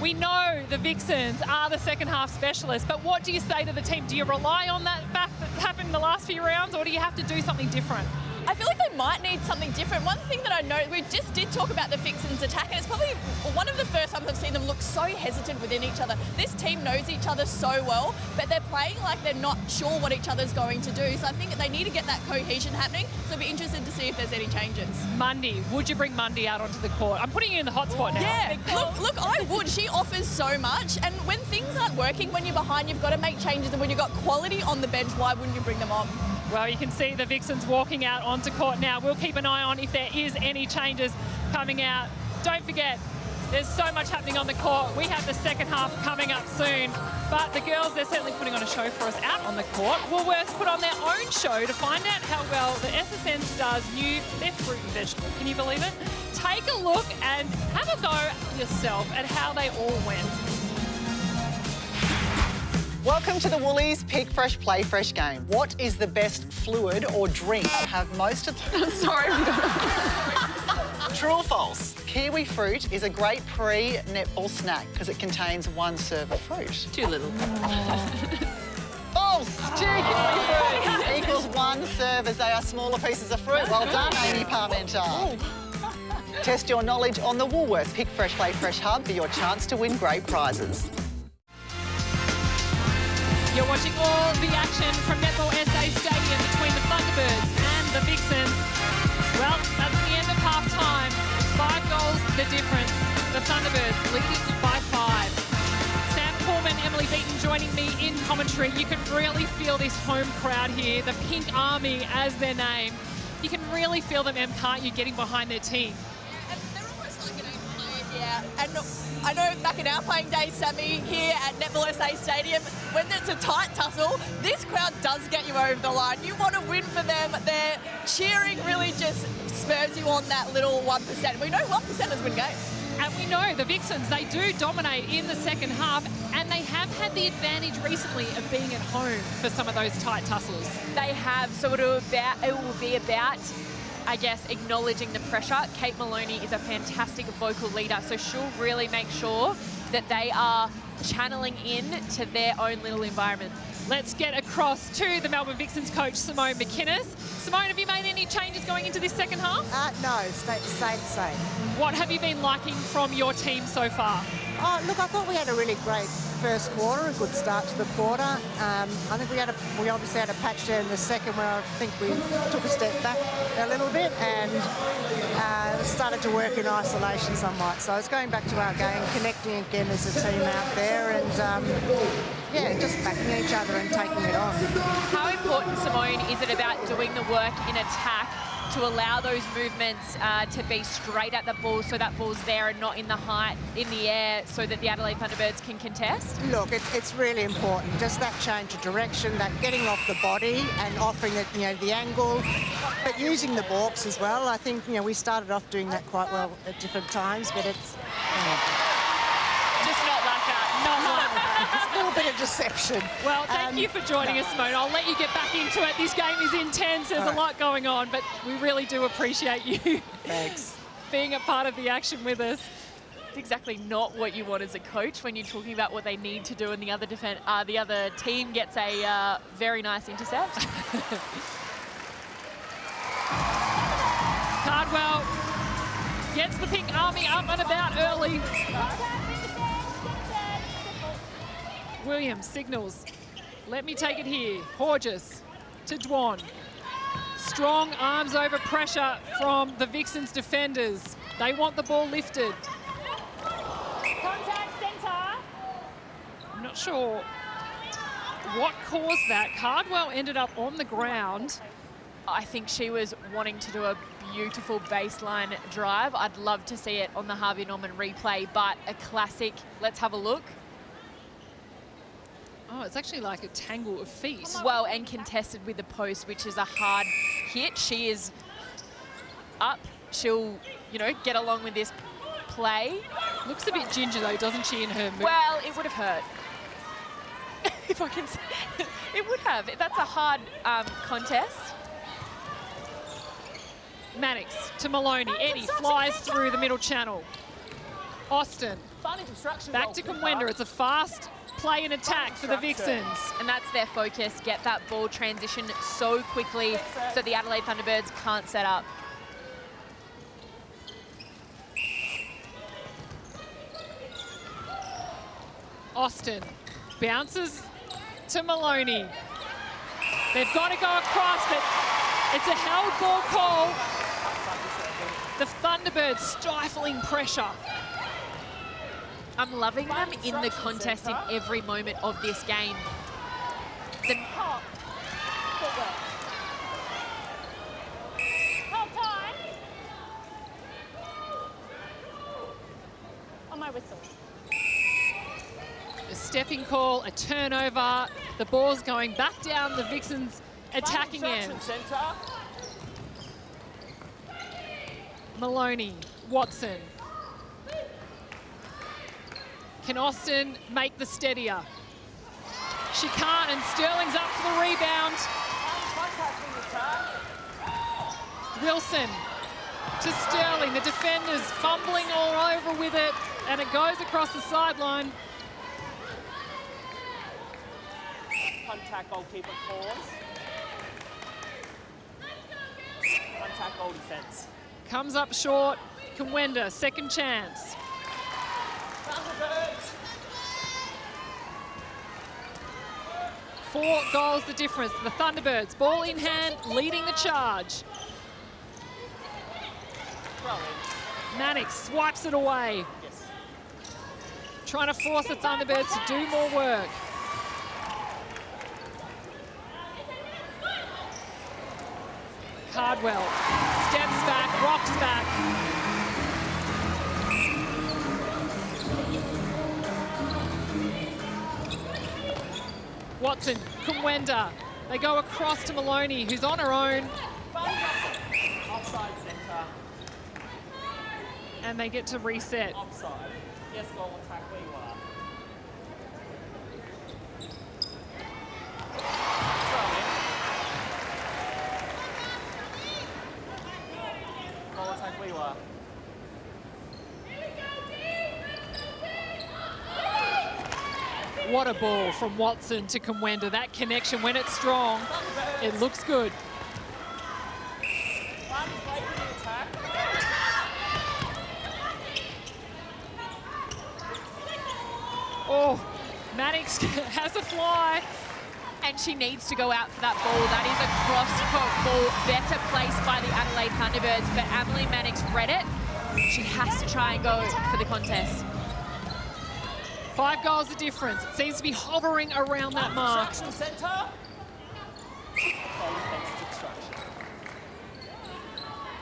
we know the Vixens are the second half specialists, but what do you say to the team? Do you rely on that fact that's happened in the last few rounds, or do you have to do something different? I feel like they might need something different. One thing that I know, we just did talk about the Vixens attack, and it's probably one of the first times I've seen them look so hesitant within each other. This team knows each other so well, but they're playing like they're not sure what each other's going to do. So I think they need to get that cohesion happening. So I'll be interested to see if there's any changes. Mundy, would you bring Mundy out onto the court? I'm putting you in the hot spot now. Yeah, look, I would. She offers so much, and when things aren't working, when you're behind, you've got to make changes, and when you've got quality on the bench, why wouldn't you bring them on? Well, you can see the Vixens walking out onto court now. We'll keep an eye on if there is any changes coming out. Don't forget, there's so much happening on the court. We have the second half coming up soon. But the girls, they're certainly putting on a show for us out on the court. Woolworths put on their own show to find out how well the SSN stars knew their fruit and vegetable. Can you believe it? Take a look and have a go yourself at how they all went. Welcome to the Woolies Pick Fresh, Play Fresh game. What is the best fluid or drink to have most of... Sorry. True or false? Kiwi fruit is a great pre-netball snack because it contains 1 serve of fruit. Too little. False! 2 kiwi fruits equals 1 serve, as they are smaller pieces of fruit. Well done, Amy Parmenter. Test your knowledge on the Woolworths Pick Fresh, Play Fresh hub for your chance to win great prizes. You're watching all the action from Netball SA Stadium between the Thunderbirds and the Vixens. Well, that's the end of half-time. 5 goals the difference. The Thunderbirds leading by 5. Sam Pullman, Emily Beaton joining me in commentary. You can really feel this home crowd here, the Pink Army as their name. You can really feel them, Em, can't you, getting behind their team? And they're almost like an 8 player Yeah, and I know back in our playing days, Sammy, here at Netball SA Stadium, when it's a tight tussle, this crowd does get you over the line. You want to win for them. Their cheering really just spurs you on that little 1%. We know 1%ers win games. And we know the Vixens, they do dominate in the second half, and they have had the advantage recently of being at home for some of those tight tussles. They have, so it will be about, I guess, acknowledging the pressure. Kate Maloney is a fantastic vocal leader, so she'll really make sure that they are channeling in to their own little environment. Let's get across to the Melbourne Vixens coach, Simone McInnes. Simone, have you made any changes going into this second half? No, stay the same. What have you been liking from your team so far? Oh, look, I thought we had a really great first quarter, a good start to the quarter. I think we obviously had a patch there in the second where I think we took a step back a little bit and started to work in isolation somewhat. So it's going back to our game, connecting again as a team out there and, yeah, just backing each other and taking it on. How important, Simone, is it about doing the work in attack to allow those movements to be straight at the ball so that ball's there and not in the air so that the Adelaide Thunderbirds can contest? Look, it's really important, just that change of direction, that getting off the body and offering it, the angle, but using the balks as well. I think, we started off doing that quite well at different times, but it's... Just not like that. It's a little bit of deception. Well, thank you for joining us, Simone. I'll let you get back into it. This game is intense. There's a lot going on, but we really do appreciate you being a part of the action with us. It's exactly not what you want as a coach when you're talking about what they need to do and the other team gets a very nice intercept. Cardwell gets the Pink Army up and about early. Williams signals. Let me take it here. Horges to Dwan. Strong arms over pressure from the Vixens defenders. They want the ball lifted. Contact centre. I'm not sure what caused that. Cardwell ended up on the ground. I think she was wanting to do a beautiful baseline drive. I'd love to see it on the Harvey Norman replay, but a classic. Let's have a look. Oh, it's actually like a tangle of feet. Well, and contested with the post, which is a hard hit. She is up. She'll, get along with this play. Looks a bit ginger, though, doesn't she, in her move? Well, it would have hurt. If I can say. It would have. That's a hard contest. Mannix to Maloney. Eddie flies through the middle channel. Austin. Back to Kumwenda. It's a fast play and attack for the Vixens. And that's their focus. Get that ball transition so quickly so the Adelaide Thunderbirds can't set up. Austin bounces to Maloney. They've got to go across, but it's a held ball call. The Thunderbirds stifling pressure. I'm loving them in the contest in every moment of this game. Hold time. On my whistle. A stepping call, a turnover. The ball's going back down the Vixens' attacking end. Maloney, Watson. Can Austin make the steadier? She can't, and Sterling's up for the rebound. Wilson to Sterling. The defenders fumbling all over with it, and it goes across the sideline. Contact goalkeeper calls. Contact goal defence. Comes up short. Kumwenda, second chance. Thunderbirds. 4 goals the difference. The Thunderbirds, ball in hand, leading the charge. Mannix swipes it away. Yes. Trying to force the Thunderbirds to do more work. Cardwell steps back, rocks back. Watson, Kumwenda. They go across to Maloney, who's on her own. Offside centre. And they get to reset. Offside. Yes, goal attack where you are. Goal attack where you are. What a ball from Watson to Kumwenda. That connection, when it's strong, it looks good. Oh, Maddox has a fly. And she needs to go out for that ball. That is a cross-court ball, better placed by the Adelaide Thunderbirds, but Emily Mannix read it. She has to try and go for the contest. 5 goals of difference. It seems to be hovering around that mark.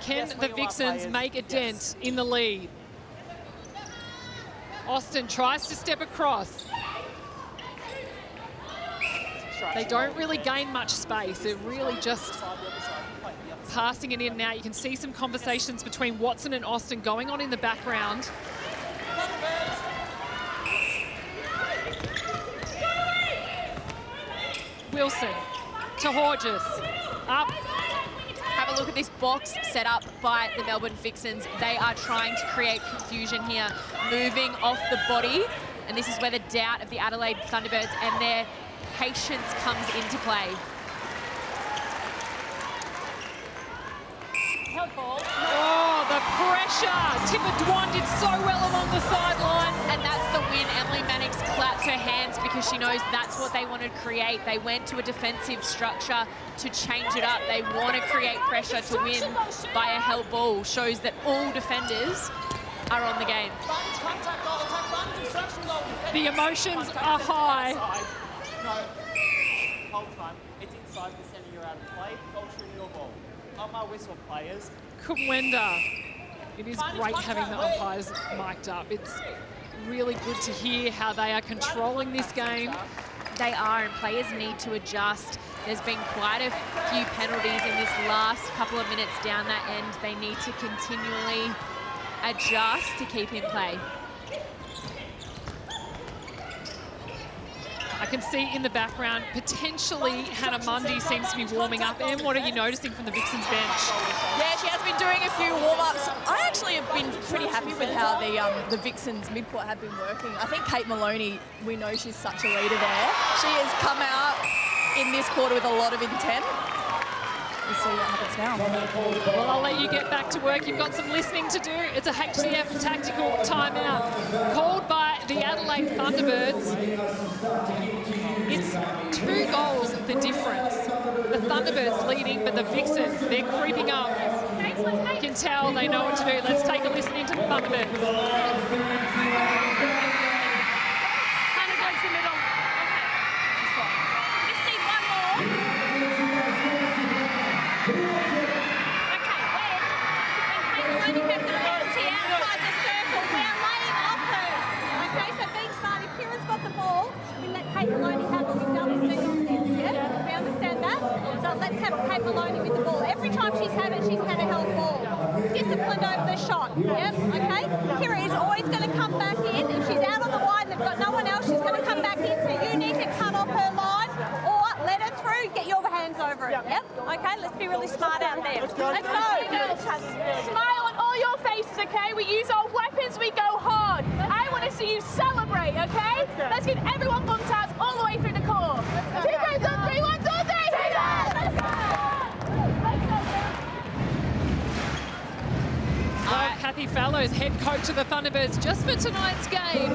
Can the Vixens make a dent in the lead? Austin tries to step across. They don't really gain much space. They're really just passing it in and out. You can see some conversations between Watson and Austin going on in the background. Wilson to Horges. Up. Have a look at this box set up by the Melbourne Vixens. They are trying to create confusion here, moving off the body. And this is where the doubt of the Adelaide Thunderbirds and their patience comes into play. Oh, the pressure. Tipper Dwan did so well along the sideline. And that's the win. Emily Mannix claps her hands because she knows that's what they want to create. They went to a defensive structure to change it up. They want to create pressure to win by a held ball. Shows that all defenders are on the game. The emotions are high. No. Whole time. It's inside the centre. You're out of play. Culture in your ball. Not my whistle, players. Kumwenda. It is great having the umpires mic'd up. It's really good to hear how they are controlling this game. They are, and players need to adjust. There's been quite a few penalties in this last couple of minutes down that end. They need to continually adjust to keep in play. I can see in the background, potentially Hannah Mundy seems to be warming up. Em, what are you noticing from the Vixens bench? Yeah, she has been doing a few warm-ups. I actually have been pretty happy with how the Vixens mid-court have been working. I think Kate Maloney, we know she's such a leader there. She has come out in this quarter with a lot of intent. We'll see what happens now. Well, I'll let you get back to work. You've got some listening to do. It's a HCF tactical timeout called by the Adelaide Thunderbirds. It's 2 goals the difference. The Thunderbirds leading, but the Vixens, they're creeping up. You can tell they know what to do. Let's take a listen into the Thunderbirds. Thunderbirds in the middle. Just need one more. When has the penalty outside the circle, we are laying off her. Okay, so being smart, if Kira's got the ball, we let Kate Maloney have what we've done with second dance, yeah? We understand that? So let's have Kate Maloney with the ball. Every time she's had it, she's had a held ball. Disciplined over the shot, yeah? Okay? Kira is always going to come back in. If she's out on the wide and they've got no one else, she's going to come back in. So you need to cut off her line or let her through, get your hands over it, yep? Okay, let's be really smart out there. Let's go. Smile on all your faces, okay? We use our weapons, we go hard. I want to see you celebrate, okay? Let's get everyone bumped out all the way through the core. 2 goes on 3, 1, 2, 3. Let's go! Kathy Fallows, head coach of the Thunderbirds, just for tonight's game.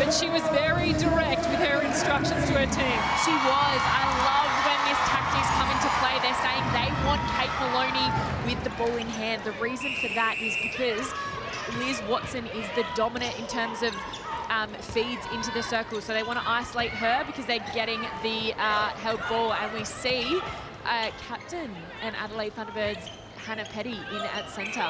But she was very direct with her instructions to her team. She was. I love when this tactics come into play. They're saying they want Kate Maloney with the ball in hand. The reason for that is because Liz Watson is the dominant in terms of feeds into the circle. So they want to isolate her because they're getting the held ball. And we see captain and Adelaide Thunderbirds, Hannah Petty, in at centre.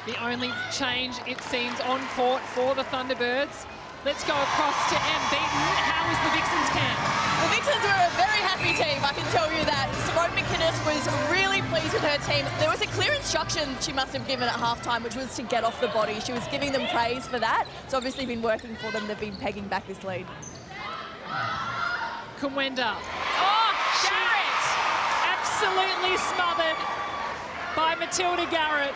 The only change, it seems, on court for the Thunderbirds Let's go across to Em Beaton. How was the Vixens camp? The Vixens are a very happy team, I can tell you that. Simone McInnes was really pleased with her team. There was a clear instruction she must have given at halftime, which was to get off the body. She was giving them praise for that. It's obviously been working for them. They've been pegging back this lead. Kumwenda. Oh, Garrett! Absolutely smothered by Matilda Garrett.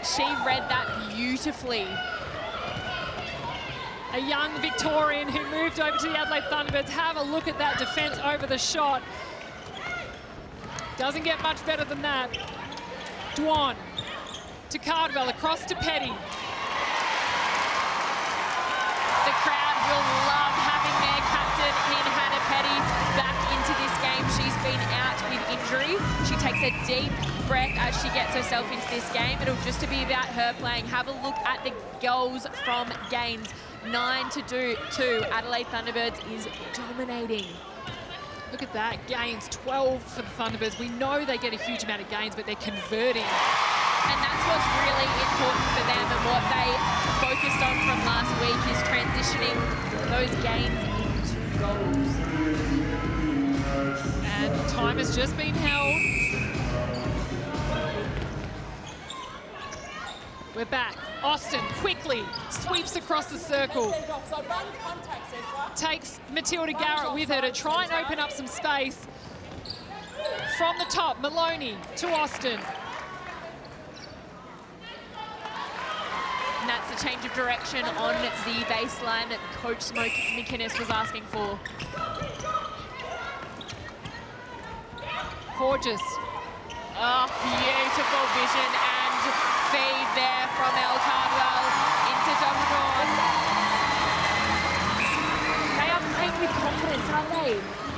She read that beautifully. A young Victorian who moved over to the Adelaide Thunderbirds. Have a look at that defence over the shot. Doesn't get much better than that. Dwan to Cardwell, across to Petty. The crowd will love having their captain in Hannah Petty back into this game. She's been out with injury. She takes a deep breath as she gets herself into this game. It'll just be about her playing. Have a look at the goals from Gaines. 9-2. Adelaide Thunderbirds is dominating. Look at that, gains 12 for the Thunderbirds. We know they get a huge amount of gains, but they're converting. And that's what's really important for them, and what they focused on from last week is transitioning those gains into goals. And time has just been held. We're back. Austin quickly sweeps across the circle. Takes Matilda Garrett with her to try and open up some space. From the top, Maloney to Austin. And that's the change of direction on the baseline that Coach Smoke McInnes was asking for. Gorgeous. Oh, beautiful vision and feed there from El Cardwell into Dumbledore. They are playing with confidence, aren't they?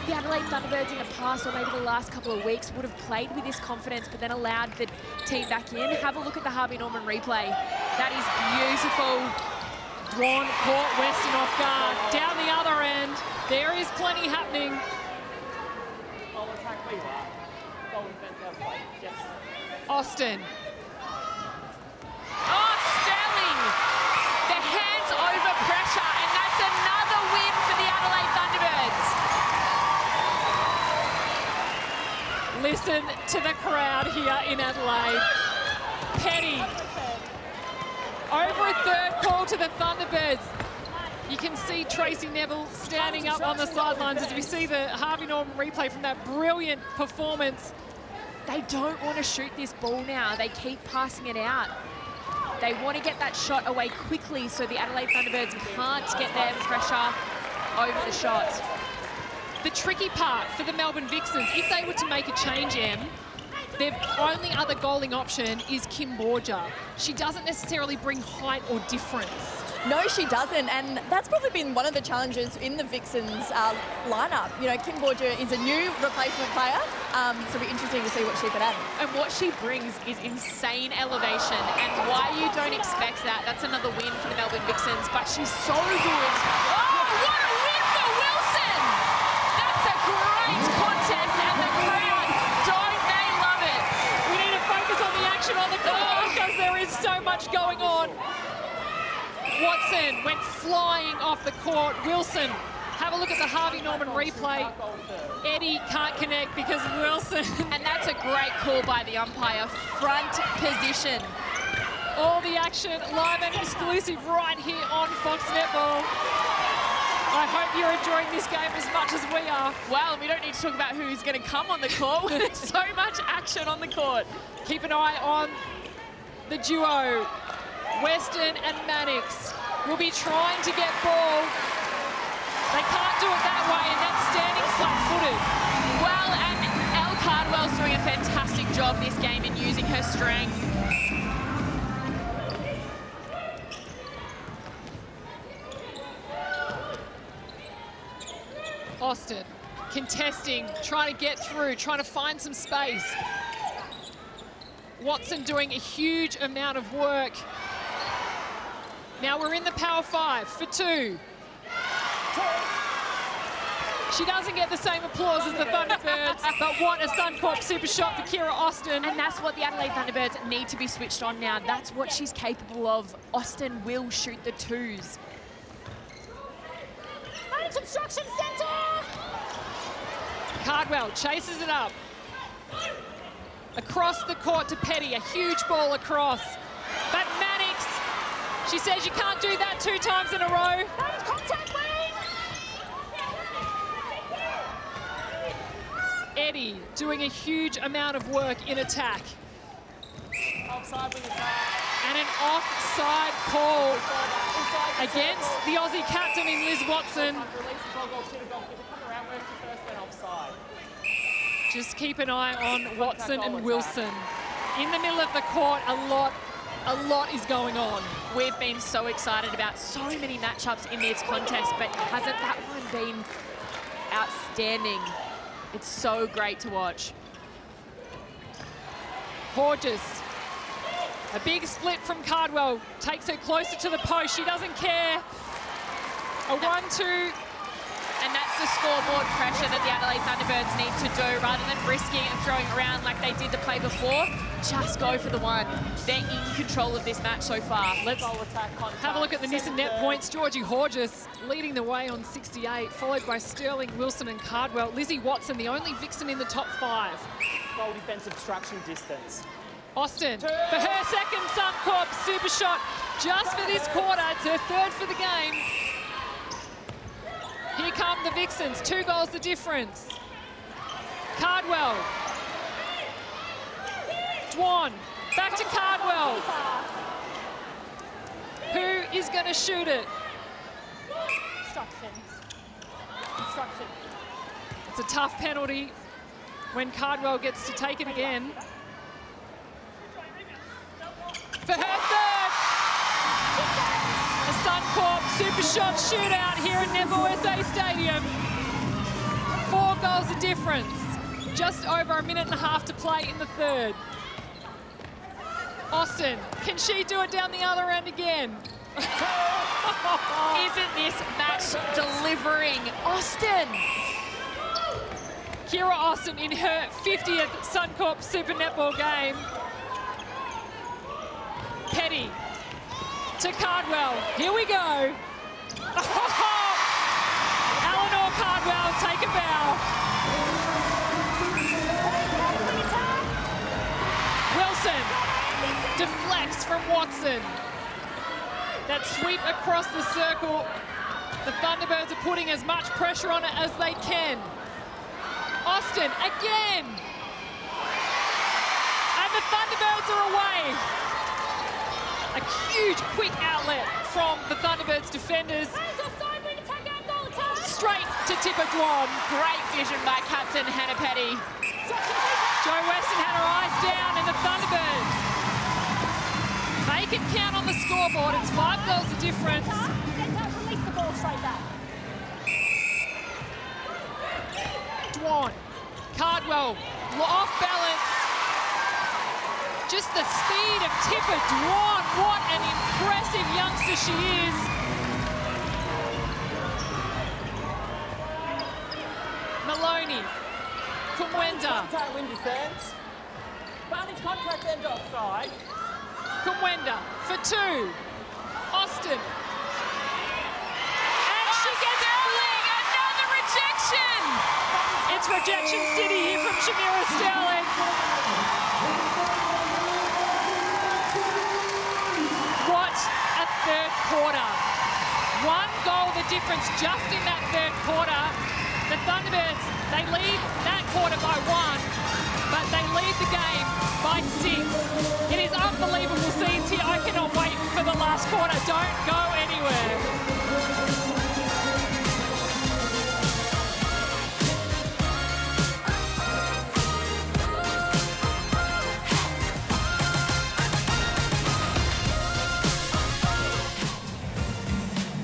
The Adelaide Thunderbirds in the past, or maybe the last couple of weeks, would have played with this confidence but then allowed the team back in. Have a look at the Harvey Norman replay. That is beautiful. Dwan caught Weston off guard. Down the other end, there is plenty happening. Austin. Oh, Sterling! The hands over pressure, and that's another win for the Adelaide Thunderbirds. Listen to the crowd here in Adelaide. Petty. Over a third call to the Thunderbirds. You can see Tracy Neville standing up on the sidelines as we see the Harvey Norman replay from that brilliant performance. They don't want to shoot this ball now. They keep passing it out. They want to get that shot away quickly so the Adelaide Thunderbirds can't get their pressure over the shot. The tricky part for the Melbourne Vixens, if they were to make a change, Em, their only other goaling option is Kim Borgia. She doesn't necessarily bring height or difference. No, she doesn't, and that's probably been one of the challenges in the Vixens lineup. You know, Kim Borgia is a new replacement player, so it'll be interesting to see what she could add. And what she brings is insane elevation, and why you don't expect that, that's another win for the Melbourne Vixens, but she's so good. Oh, what a win for Wilson! That's a great contest, and the crowd, don't they love it? We need to focus on the action on the court because there is so much going on. Watson went flying off the court. Wilson, have a look at the Harvey Norman replay. Eddie can't connect because Wilson. And that's a great call by the umpire. Front position. All the action live and exclusive right here on Fox Netball. I hope you're enjoying this game as much as we are. Well, we don't need to talk about who's going to come on the court. There's so much action on the court. Keep an eye on the duo. Weston and Mannix will be trying to get ball. They can't do it that way, and that's standing flat-footed. Well, and Elle Cardwell's doing a fantastic job this game in using her strength. Austin contesting, trying to get through, trying to find some space. Watson doing a huge amount of work. Now we're in the power 5 for 2. She doesn't get the same applause as the Thunderbirds, but what a Suncorp super shot for Kira Austin. And that's what the Adelaide Thunderbirds need to be switched on now. That's what she's capable of. Austin will shoot the twos. Obstruction centre! Cardwell chases it up. Across the court to Petty, a huge ball across. But Mannix, she says you can't do that 2 times in a row. Contact Wayne! Eddie doing a huge amount of work in attack. Offside with attack. And an offside call against the Aussie captain in Liz Watson. Just keep an eye on Watson and Wilson. In the middle of the court, a lot is going on. We've been so excited about so many matchups in this contest, but hasn't that one been outstanding? It's so great to watch. Horges. A big split from Cardwell. Takes her closer to the post. She doesn't care. A 1-2. And that's the scoreboard pressure that the Adelaide Thunderbirds need to do. Rather than risking and throwing around like they did the play before, just go for the one. They're in control of this match so far. Let's have a look at the Nissan net points. Georgie Horges leading the way on 68, followed by Sterling, Wilson and Cardwell. Lizzie Watson, the only Vixen in the top 5. Goal defence obstruction distance. Austin for her second Suncorp super shot just for this quarter. It's her 3rd for the game. Here come the Vixens, 2 goals the difference. Cardwell. Dwan, back to Cardwell. Who is going to shoot it? Obstruction. It's a tough penalty when Cardwell gets to take it again. For her 3rd. A Suncorp super shot shootout here at Netball SA Stadium. 4 goals the difference. Just over a minute and a half to play in the 3rd. Austin, can she do it down the other end again? Isn't this match delivering? Austin! Kira Austin in her 50th Suncorp Super Netball game. Petty to Cardwell. Here we go. Eleanor Cardwell, take a bow. Wilson deflects from Watson. That sweep across the circle. The Thunderbirds are putting as much pressure on it as they can. Austin again. And the Thunderbirds are away. A huge quick outlet from the Thunderbirds defenders. Straight to Tipper Dwan. Great vision by captain Hannah Petty. Jo Weston had her eyes down, and the Thunderbirds make it count on the scoreboard. It's 5 goals the difference. Release the ball straight back. Dwan, Cardwell, off balance. Just the speed of Tipper Dwan. What an impressive youngster she is. Maloney, Kumwenda. Contact win defence. Barney's contact end offside. Kumwenda for 2. Austin. And she gets Sterling, another rejection! It's rejection city here from Shamira Sterling. What a 3rd quarter. 1 goal the difference just in that 3rd quarter. The Thunderbirds, they lead that quarter by 1, but they lead the game by 6. It is unbelievable scenes here. I cannot wait for the last quarter. Don't go anywhere.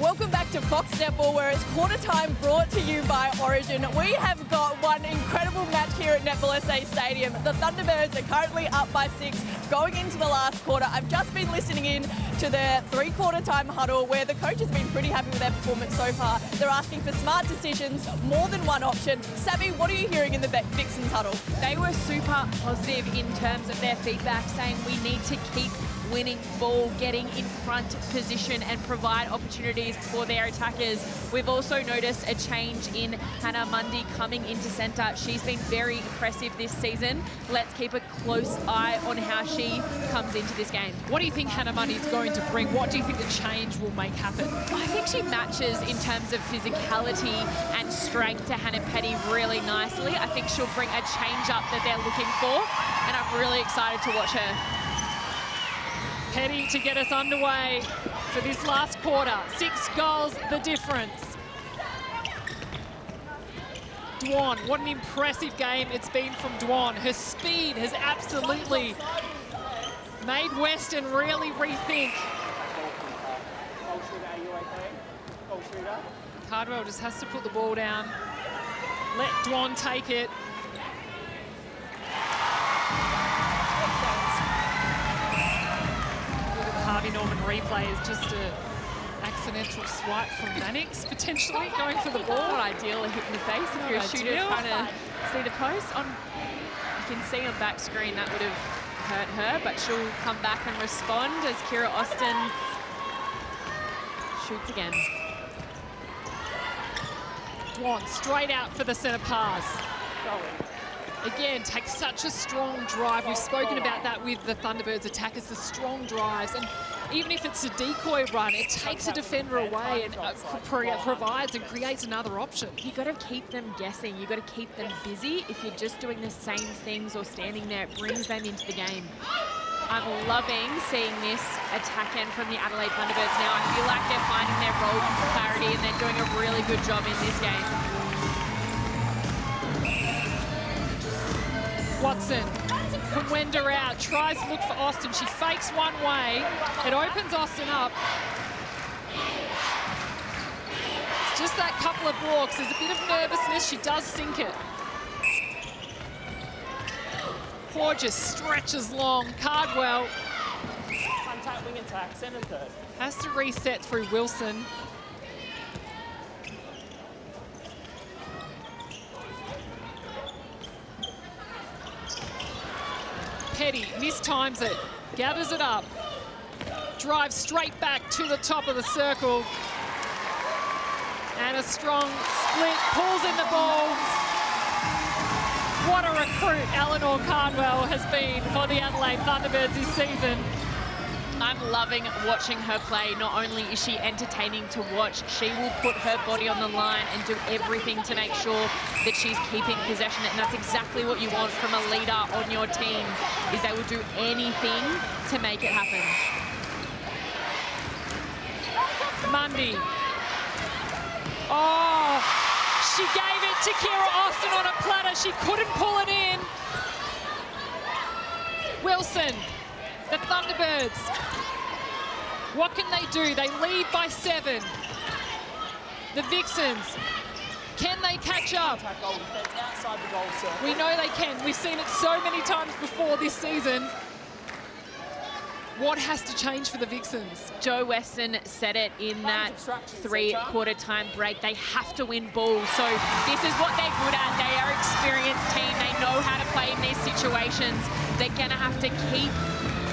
Welcome back to Fox Netball, where it's quarter time brought to you by Origin. We have got one incredible beautiful match here at Netball SA Stadium. The Thunderbirds are currently up by 6 going into the last quarter. I've just been listening in to their three-quarter time huddle where the coach has been pretty happy with their performance so far. They're asking for smart decisions, more than one option. Sabby, what are you hearing in the Vixens huddle? They were super positive in terms of their feedback, saying we need to keep winning ball, getting in front position and provide opportunities for their attackers. We've also noticed a change in Hannah Mundy coming into centre. She's been very impressive this season. Let's keep a close eye on how she comes into this game. What do you think Hannah Mundy is going to bring? What do you think the change will make happen? I think she matches in terms of physicality and strength to Hannah Petty really nicely. I think she'll bring a change up that they're looking for, and I'm really excited to watch her. Petty to get us underway for this last quarter. 6 goals, the difference. Dwan, what an impressive game it's been from Dwan. Her speed has absolutely made Western really rethink. Cardwell just has to put the ball down. Let Dwan take it. Harvey Norman replay is just an accidental swipe from Mannix, potentially going for the ball. Not ideal, a hit in the face if you're a shooter trying to see the post. You can see on back screen that would have hurt her, but she'll come back and respond as Kira Austin shoots again. Dwan straight out for the centre pass. Again, takes such a strong drive. We've spoken about that with the Thunderbirds attackers, the strong drives. And even if it's a decoy run, it takes a defender away and provides and creates another option. You've got to keep them guessing. You've got to keep them busy. If you're just doing the same things or standing there, it brings them into the game. I'm loving seeing this attack end from the Adelaide Thunderbirds now. I feel like they're finding their role clarity and they're doing a really good job in this game. Watson, Wender out, tries to look for Austin. She fakes one way. It opens Austin up. It's just that couple of walks. There's a bit of nervousness. She does sink it. Porges stretches long. Cardwell Contact, wing attack, centre third. has to reset through Wilson. Petty mistimes it, gathers it up, drives straight back to the top of the circle. And a strong split, pulls in the ball. What a recruit Eleanor Cardwell has been for the Adelaide Thunderbirds this season. I'm loving watching her play. Not only is she entertaining to watch, she will put her body on the line and do everything to make sure that she's keeping possession. And that's exactly what you want from a leader on your team, is they will do anything to make it happen. Mundy. Oh, she gave it to Kira Austin on a platter. She couldn't pull it in. Wilson, the Thunderbirds. What can they do? They lead by 7. The Vixens, can they catch up? We know they can. We've seen it so many times before this season. What has to change for the Vixens? Jo Weston said it in that three-quarter time break. They have to win balls. So this is what they're good at. They are an experienced team. They know how to play in these situations. They're going to have to keep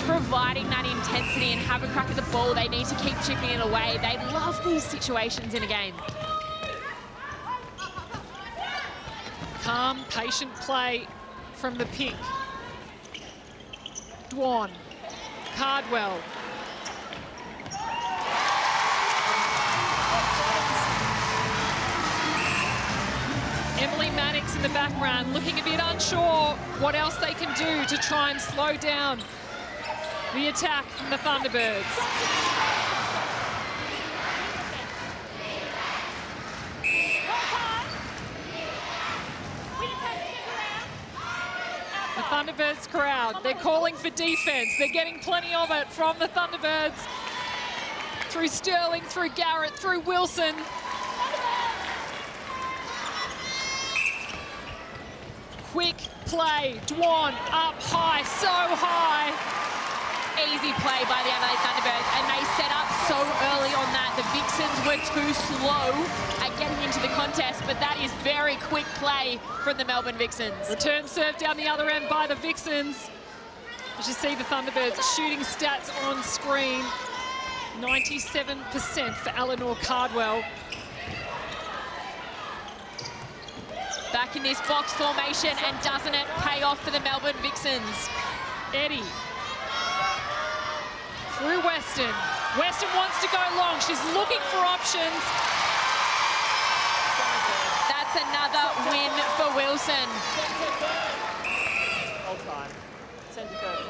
providing that intensity and have a crack at the ball. They need to keep chipping it away. They love these situations in a game. Calm, patient play from the pick. Dwan. Cardwell. Emily Mannix in the background, looking a bit unsure what else they can do to try and slow down the attack from the Thunderbirds. The Thunderbirds crowd, they're calling for defense. They're getting plenty of it from the Thunderbirds. Through Sterling, through Garrett, through Wilson. quick play. Dwan up high, so high. Easy play by the Adelaide Thunderbirds, and they set up so early on that. The Vixens were too slow at getting into the contest, but that is very quick play from the Melbourne Vixens. Return serve down the other end by the Vixens. As you see the Thunderbirds shooting stats on screen, 97% for Eleanor Cardwell. Back in this box formation, and doesn't it pay off for the Melbourne Vixens? Eddie. Through Weston. Weston wants to go long. She's looking for options. That's another win for Wilson.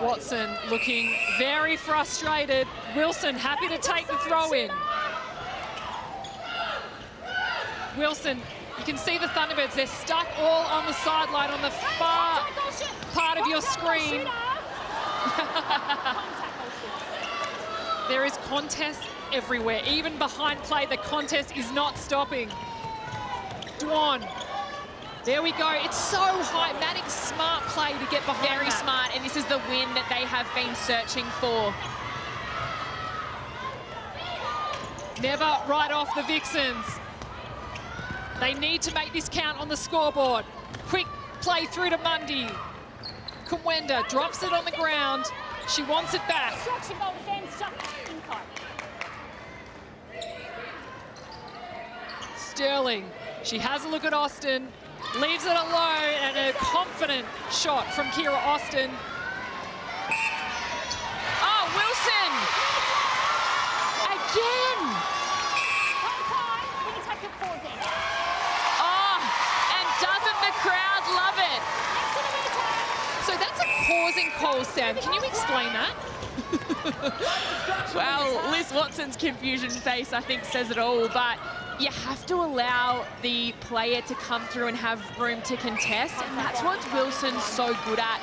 Watson looking very frustrated. Wilson happy to take the throw in. Wilson, you can see the Thunderbirds, they're stuck all on the sideline on the far part of your screen. There is contest everywhere. Even behind play, the contest is not stopping. Dwan. There we go. It's so high. Maddox, smart play to get behind. Very smart, and this is the win that they have been searching for. Never right off the Vixens. They need to make this count on the scoreboard. Quick play through to Mundy. Kumwenda drops it on the ground. She wants it back. Sterling. She has a look at Austin. Leaves it alone, and a confident shot from Kira Austin. Oh, Wilson! Again! Oh, and doesn't the crowd love it? So that's a pausing call, Sam. Can you explain that? Well, Liz Watson's confusion face, I think, says it all, but you have to allow the player to come through and have room to contest, and that's what Wilson's so good at.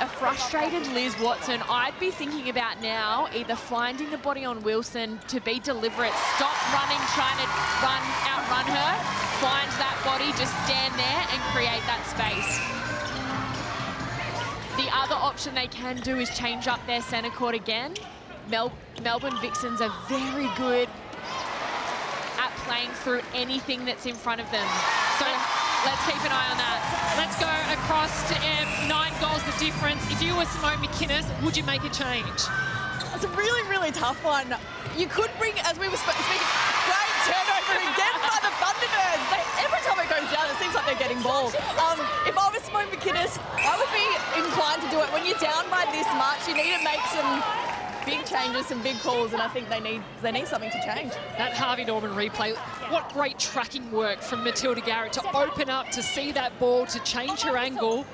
A frustrated Liz Watson, I'd be thinking about now either finding the body on Wilson to be deliberate, stop running, trying to outrun her, find that body, just stand there and create that space. The other option they can do is change up their centre court again. Melbourne Vixens are very good at playing through anything that's in front of them. So let's keep an eye on that. Let's go across to M. 9 goals the difference. If you were Simone McInnes, would you make a change? It's a really, really tough one. You could bring, as we were speaking, great turnover again by the Thunderbirds. Every time it goes down, it seems like they're getting balls. If I was Simone McInnes, I would be inclined to do it. When you're down by this much, you need to make some big changes, some big calls, and I think they need something to change. That Harvey Norman replay, what great tracking work from Matilda Garrett to open up, to see that ball, to change her angle.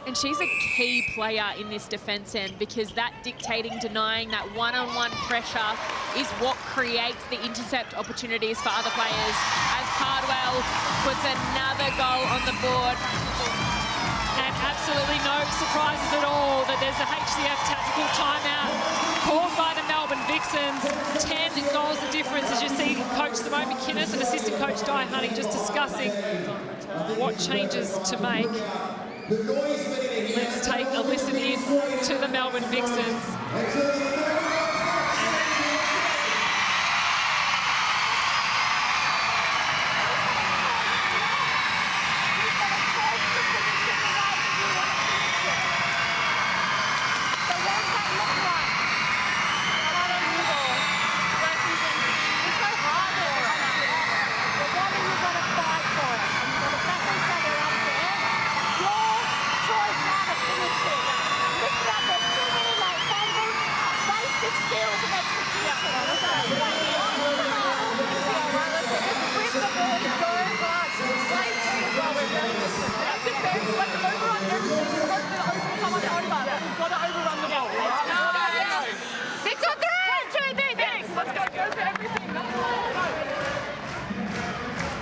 And she's a key player in this defence end, because that dictating, denying, that one-on-one pressure is what creates the intercept opportunities for other players. As Cardwell puts another goal on the board. And absolutely no surprises at all that there's a HCF tactical timeout called by the Melbourne Vixens. 10 goals the difference, as you see Coach Simone McInnes and assistant coach Di Honey just discussing what changes to make. Let's take a listen in to the Melbourne Vixens.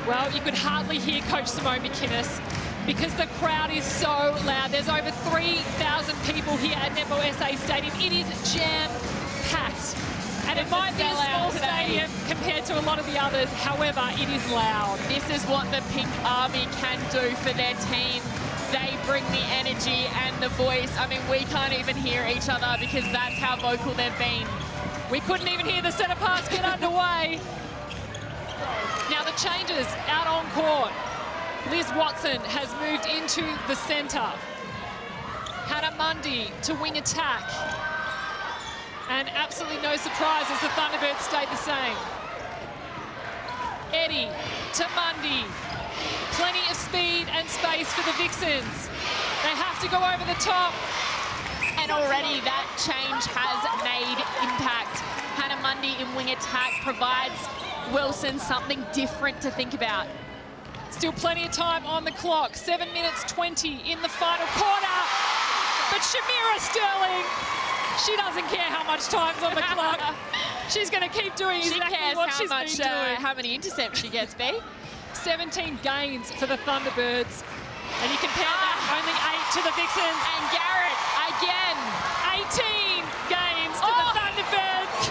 Well, you could hardly hear Coach Simone McInnes because the crowd is so loud. There's over 3,000 people here at Netball SA Stadium. It is jam-packed. And it might be a small stadium compared to a lot of the others. However, it is loud. This is what the Pink Army can do for their team. they bring the energy and the voice. I mean, we can't even hear each other because that's how vocal they've been. We couldn't even hear the centre pass get underway. Now the changes out on court. Liz Watson has moved into the centre. Hannah Mundy to wing attack. And absolutely no surprises, the Thunderbirds stayed the same. Eddie to Mundy. Plenty of speed and space for the Vixens. They have to go over the top. And already that change has made impact. Hannah Mundy in wing attack provides Wilson something different to think about. Still plenty of time on the clock. 7 minutes 20 in the final quarter. But Shamira Sterling, she doesn't care how much time's on the clock. She's going to keep doing exactly what she's been doing. How many intercepts she gets, B? 17 gains for the Thunderbirds. And you compare that, only 8 to the Vixens. And Garrett, again. 18 gains to the Thunderbirds.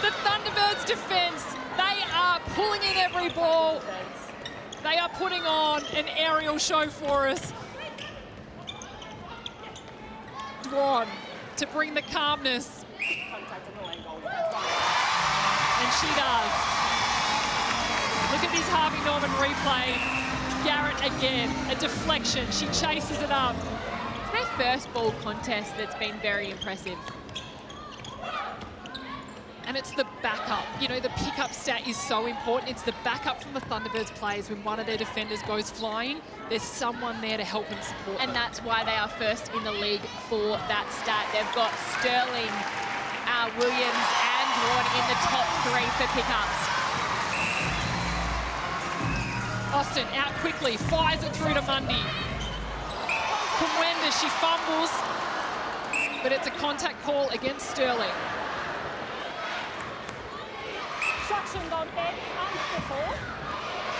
The Thunderbirds' defence, they are pulling in every ball. They are putting on an aerial show for us. Dwan to bring the calmness. And she does. Look at this Harvey Norman replay. Garrett again, a deflection. She chases it up. It's their first ball contest that's been very impressive. And it's the backup. You know, the pickup stat is so important. It's the backup from the Thunderbirds players. When one of their defenders goes flying, there's someone there to help them support them. And that's why they are first in the league for that stat. They've got Sterling, Williams and Ward in the top 3 for pickups. Austin out quickly, fires it through to Mundy. Kumwenda, she fumbles, but it's a contact call against Sterling.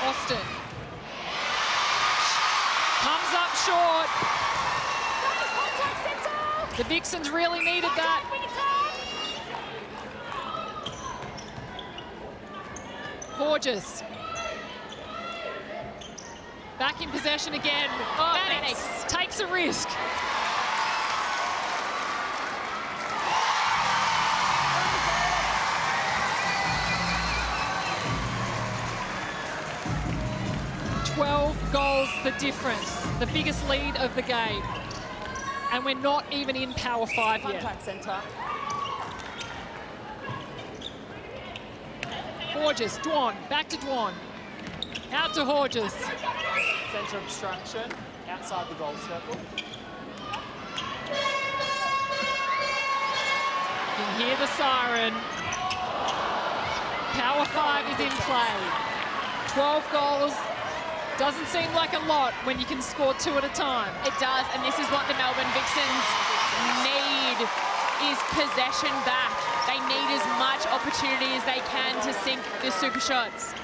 Austin comes up short. The Vixens really needed that. Gorgeous. Back in possession again. Mannix takes a risk. Goals the difference, the biggest lead of the game. And we're not even in Power 5 yet. Contact centre. Horges, Dwan, back to Dwan. Out to Horges. Centre obstruction, outside the goal circle. You can hear the siren. Power 5 is in play. 12 goals. Doesn't seem like a lot when you can score 2 at a time. It does, and this is what the Melbourne Vixens need, is possession back. They need as much opportunity as they can to sink the super shots.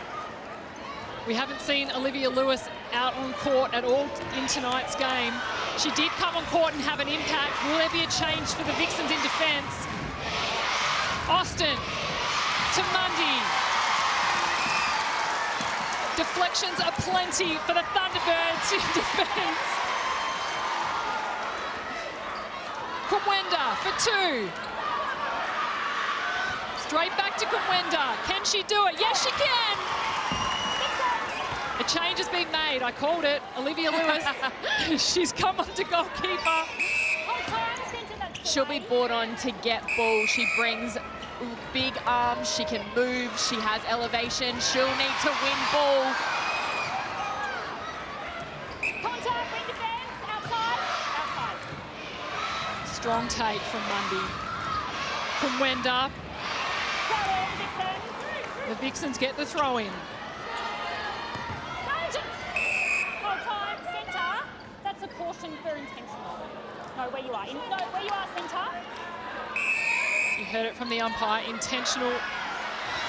We haven't seen Olivia Lewis out on court at all in tonight's game. She did come on court and have an impact. Will there be a change for the Vixens in defence? Austin to Mundy. Deflections are plenty for the Thunderbirds in defence. Kumwenda for 2. Straight back to Kumwenda. Can she do it? Yes, she can. A change has been made. I called it. Olivia Lewis. She's come on to goalkeeper. She'll be brought on to get ball. She brings big arms, she can move, she has elevation, she'll need to win ball. Contact, wing defence, outside. Strong take from Mundy. Kumwenda. The Vixens get the throw in. Hold time, centre. That's a caution for intentional. No, where you are. No, where you are, centre. You heard it from the umpire. Intentional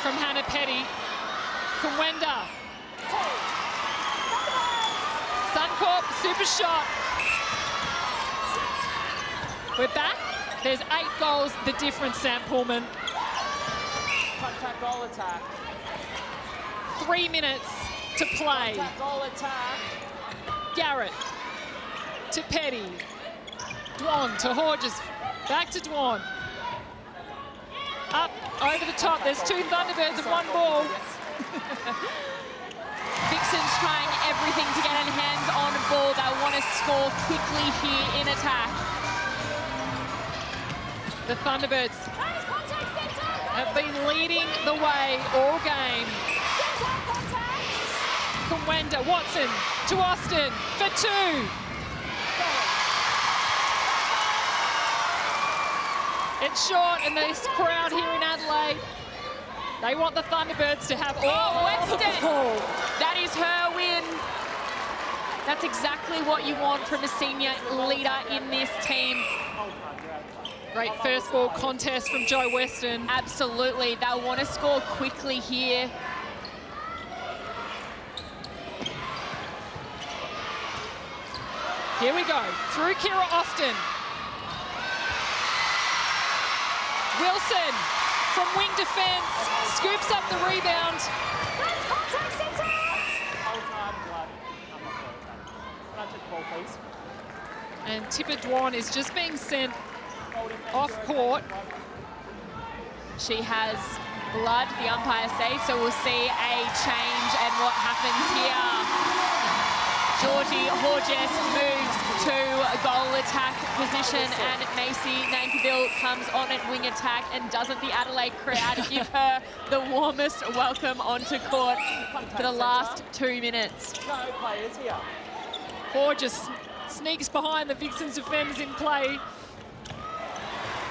from Hannah Petty. Kumwenda. Suncorp, super shot. We're back. There's 8 goals, the difference, Sam Pullman. Contact goal attack. 3 minutes to play. Contact goal attack. Garrett to Petty. Dwan to Hodges. Back to Dwan. Up over the top. There's two Thunderbirds and one ball. Vixens trying everything to get their hands on ball. They want to score quickly here in attack. The Thunderbirds have been leading the way all game. Kumwenda, Watson to Austin for two. It's short, and this crowd here in Adelaide, they want the Thunderbirds to have all the ball. That is her win. That's exactly what you want from a senior leader in this team. Great first ball contest from Jo Weston. Absolutely. They'll want to score quickly here. Here we go. Through Kira Austin. Wilson from wing defence scoops up the rebound. And Tipper Dwan is just being sent off court. She has blood, the umpire says, so we'll see a change and what happens here. Georgie Hodges moves to goal attack position, and Macy Nankiville comes on at wing attack, and doesn't the Adelaide crowd give her the warmest welcome onto court for the last 2 minutes. No players here. Hodges sneaks behind the Vixens defenders in play,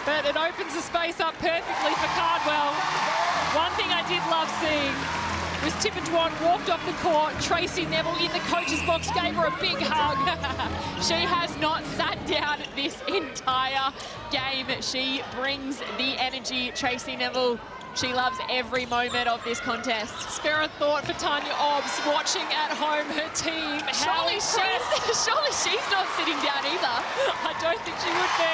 but it opens the space up perfectly for Cardwell. One thing I did love seeing was Tipper Dwan walked off the court. Tracy Neville in the coach's box gave her a big hug. She has not sat down this entire game. She brings the energy, Tracy Neville. She loves every moment of this contest. Spare a thought for Tanya Obbs watching at home her team. Surely she's not sitting down either. I don't think she would be.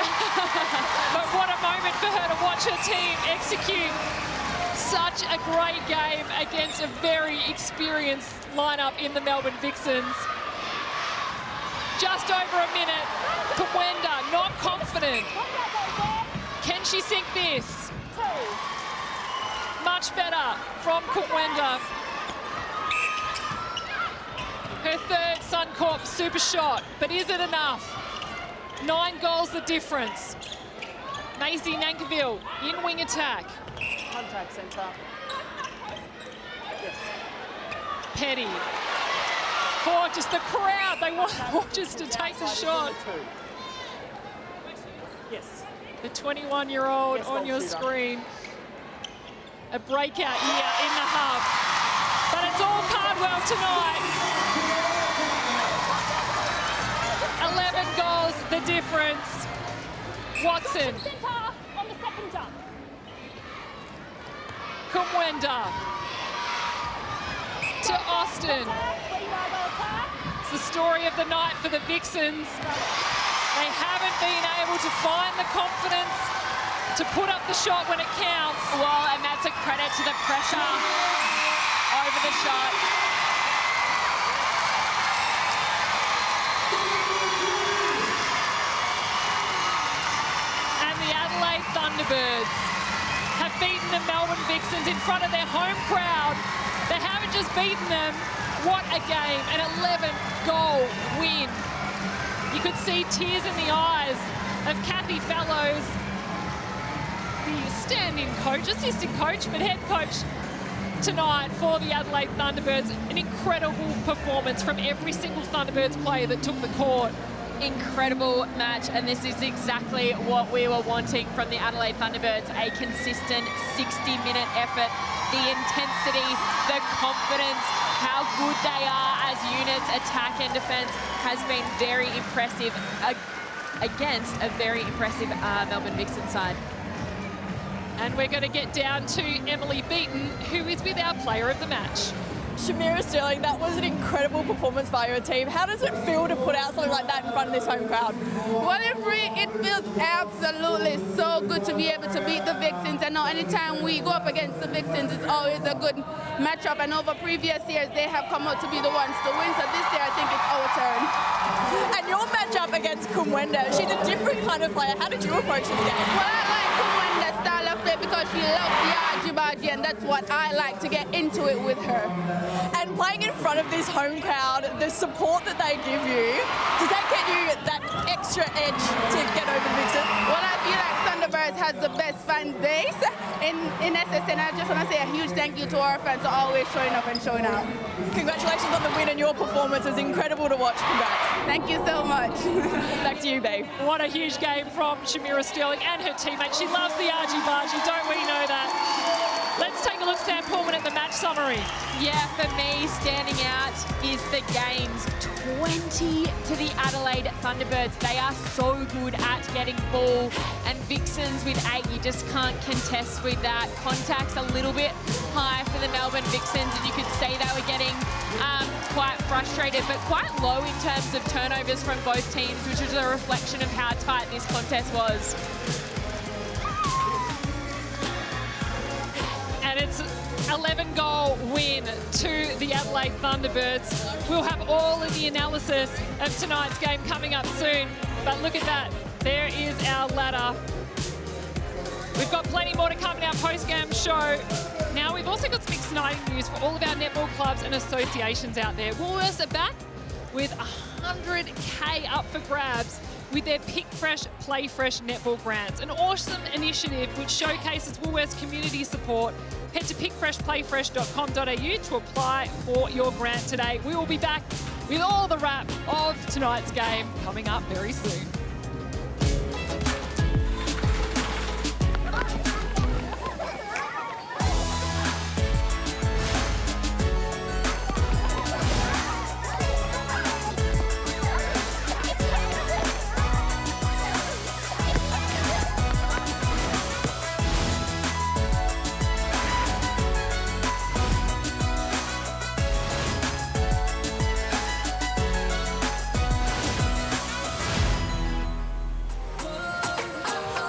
But what a moment for her to watch her team execute such a great game against a very experienced lineup in the Melbourne Vixens. Just over a minute. Kumwenda not confident. Can she sink this? Much better from Kumwenda. Her third Suncorp super shot, but is it enough? 9 goals the difference. Maisie Nankiville in wing attack. Contact centre. Yes. Petty. Hodges, the crowd, they want Hodges to take the shot. Yes. The 21-year-old on your screen. A breakout here in the hub. But it's all Cardwell tonight. 11 goals, the difference. Watson. On the second jump. Kumwenda. To Austin. It's the story of the night for the Vixens. They haven't been able to find the confidence to put up the shot when it counts. Well, and that's a credit to the pressure over the shot. And the Adelaide Thunderbirds have beaten the Melbourne Vixens in front of their home crowd. They haven't just beaten them. What a game, an 11-goal win. You could see tears in the eyes of Kathy Fellows, the stand-in coach, assistant coach, but head coach tonight for the Adelaide Thunderbirds. An incredible performance from every single Thunderbirds player that took the court. Incredible match, and this is exactly what we were wanting from the Adelaide Thunderbirds, a consistent 60-minute effort. The intensity, the confidence, how good they are as units, attack and defence, has been very impressive against a very impressive Melbourne Vixen side. And we're going to get down to Emily Beaton, who is with our player of the match. Shamira Sterling, that was an incredible performance by your team. How does it feel to put out something like that in front of this home crowd? Well, it feels just absolutely so good to be able to beat the Vixens. And now anytime we go up against the Vixens, it's always a good matchup. And over previous years, they have come out to be the ones to win. So this year, I think it's our turn. And your matchup against Kumwenda, she's a different kind of player. How did you approach this game? Well, I like Kumwenda's style of play because she loves the argy-bargy, and that's what I like to get into it with her. And playing in front of this home crowd, the support that they give you, does that get you that extra edge to get over the Vixens? Well, I feel like Thunderbirds has the best fan base in SSN. I just want to say a huge thank you to our fans for always showing up and showing out. Congratulations on the win, and your performance is incredible to watch. Congrats. Thank you so much. Back to you, babe. What a huge game from Shamira Sterling and her teammate. She loves the argy-bargy, don't we know that? Let's take a look, Sam Pullman, at the match summary. Yeah, for me, standing out is the games. 20 to the Adelaide Thunderbirds. They are so good at getting ball. And Vixens with 8, you just can't contest with that. Contact's a little bit high for the Melbourne Vixens, and you could say they were getting quite frustrated, but quite low in terms of turnovers from both teams, which is a reflection of how tight this contest was. And it's 11-goal win to the Adelaide Thunderbirds. We'll have all of the analysis of tonight's game coming up soon. But look at that. There is our ladder. We've got plenty more to come in our post-game show. Now, we've also got some exciting news for all of our netball clubs and associations out there. Woolworths are back with 100K up for grabs with their Pick Fresh, Play Fresh netball grants. An awesome initiative which showcases Woolworths community support. Head to pickfreshplayfresh.com.au to apply for your grant today. We will be back with all the wrap of tonight's game coming up very soon.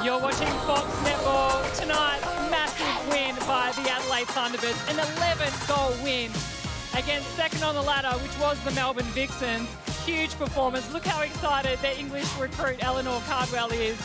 You're watching Fox Netball tonight. Massive win by the Adelaide Thunderbirds. An 11-goal win against second on the ladder, which was the Melbourne Vixens. Huge performance. Look how excited their English recruit, Eleanor Cardwell, is.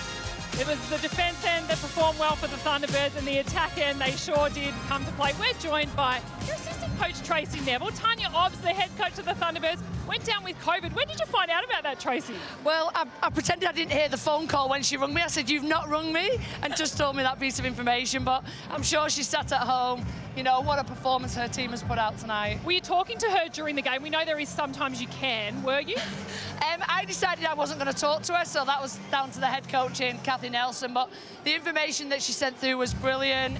It was the defence end that performed well for the Thunderbirds, and the attack end, they sure did come to play. We're joined by your assistant coach, Tracy Neville. Tanya Obbs, the head coach of the Thunderbirds, went down with COVID. When did you find out about that, Tracy? Well, I pretended I didn't hear the phone call when she rung me. I said, "You've not rung me," and just told me that piece of information. But I'm sure she sat at home. You know, what a performance her team has put out tonight. Were you talking to her during the game? We know there is sometimes you can, were you? I decided I wasn't going to talk to her, so that was down to the head coach in Kathy Nelson. But the information that she sent through was brilliant.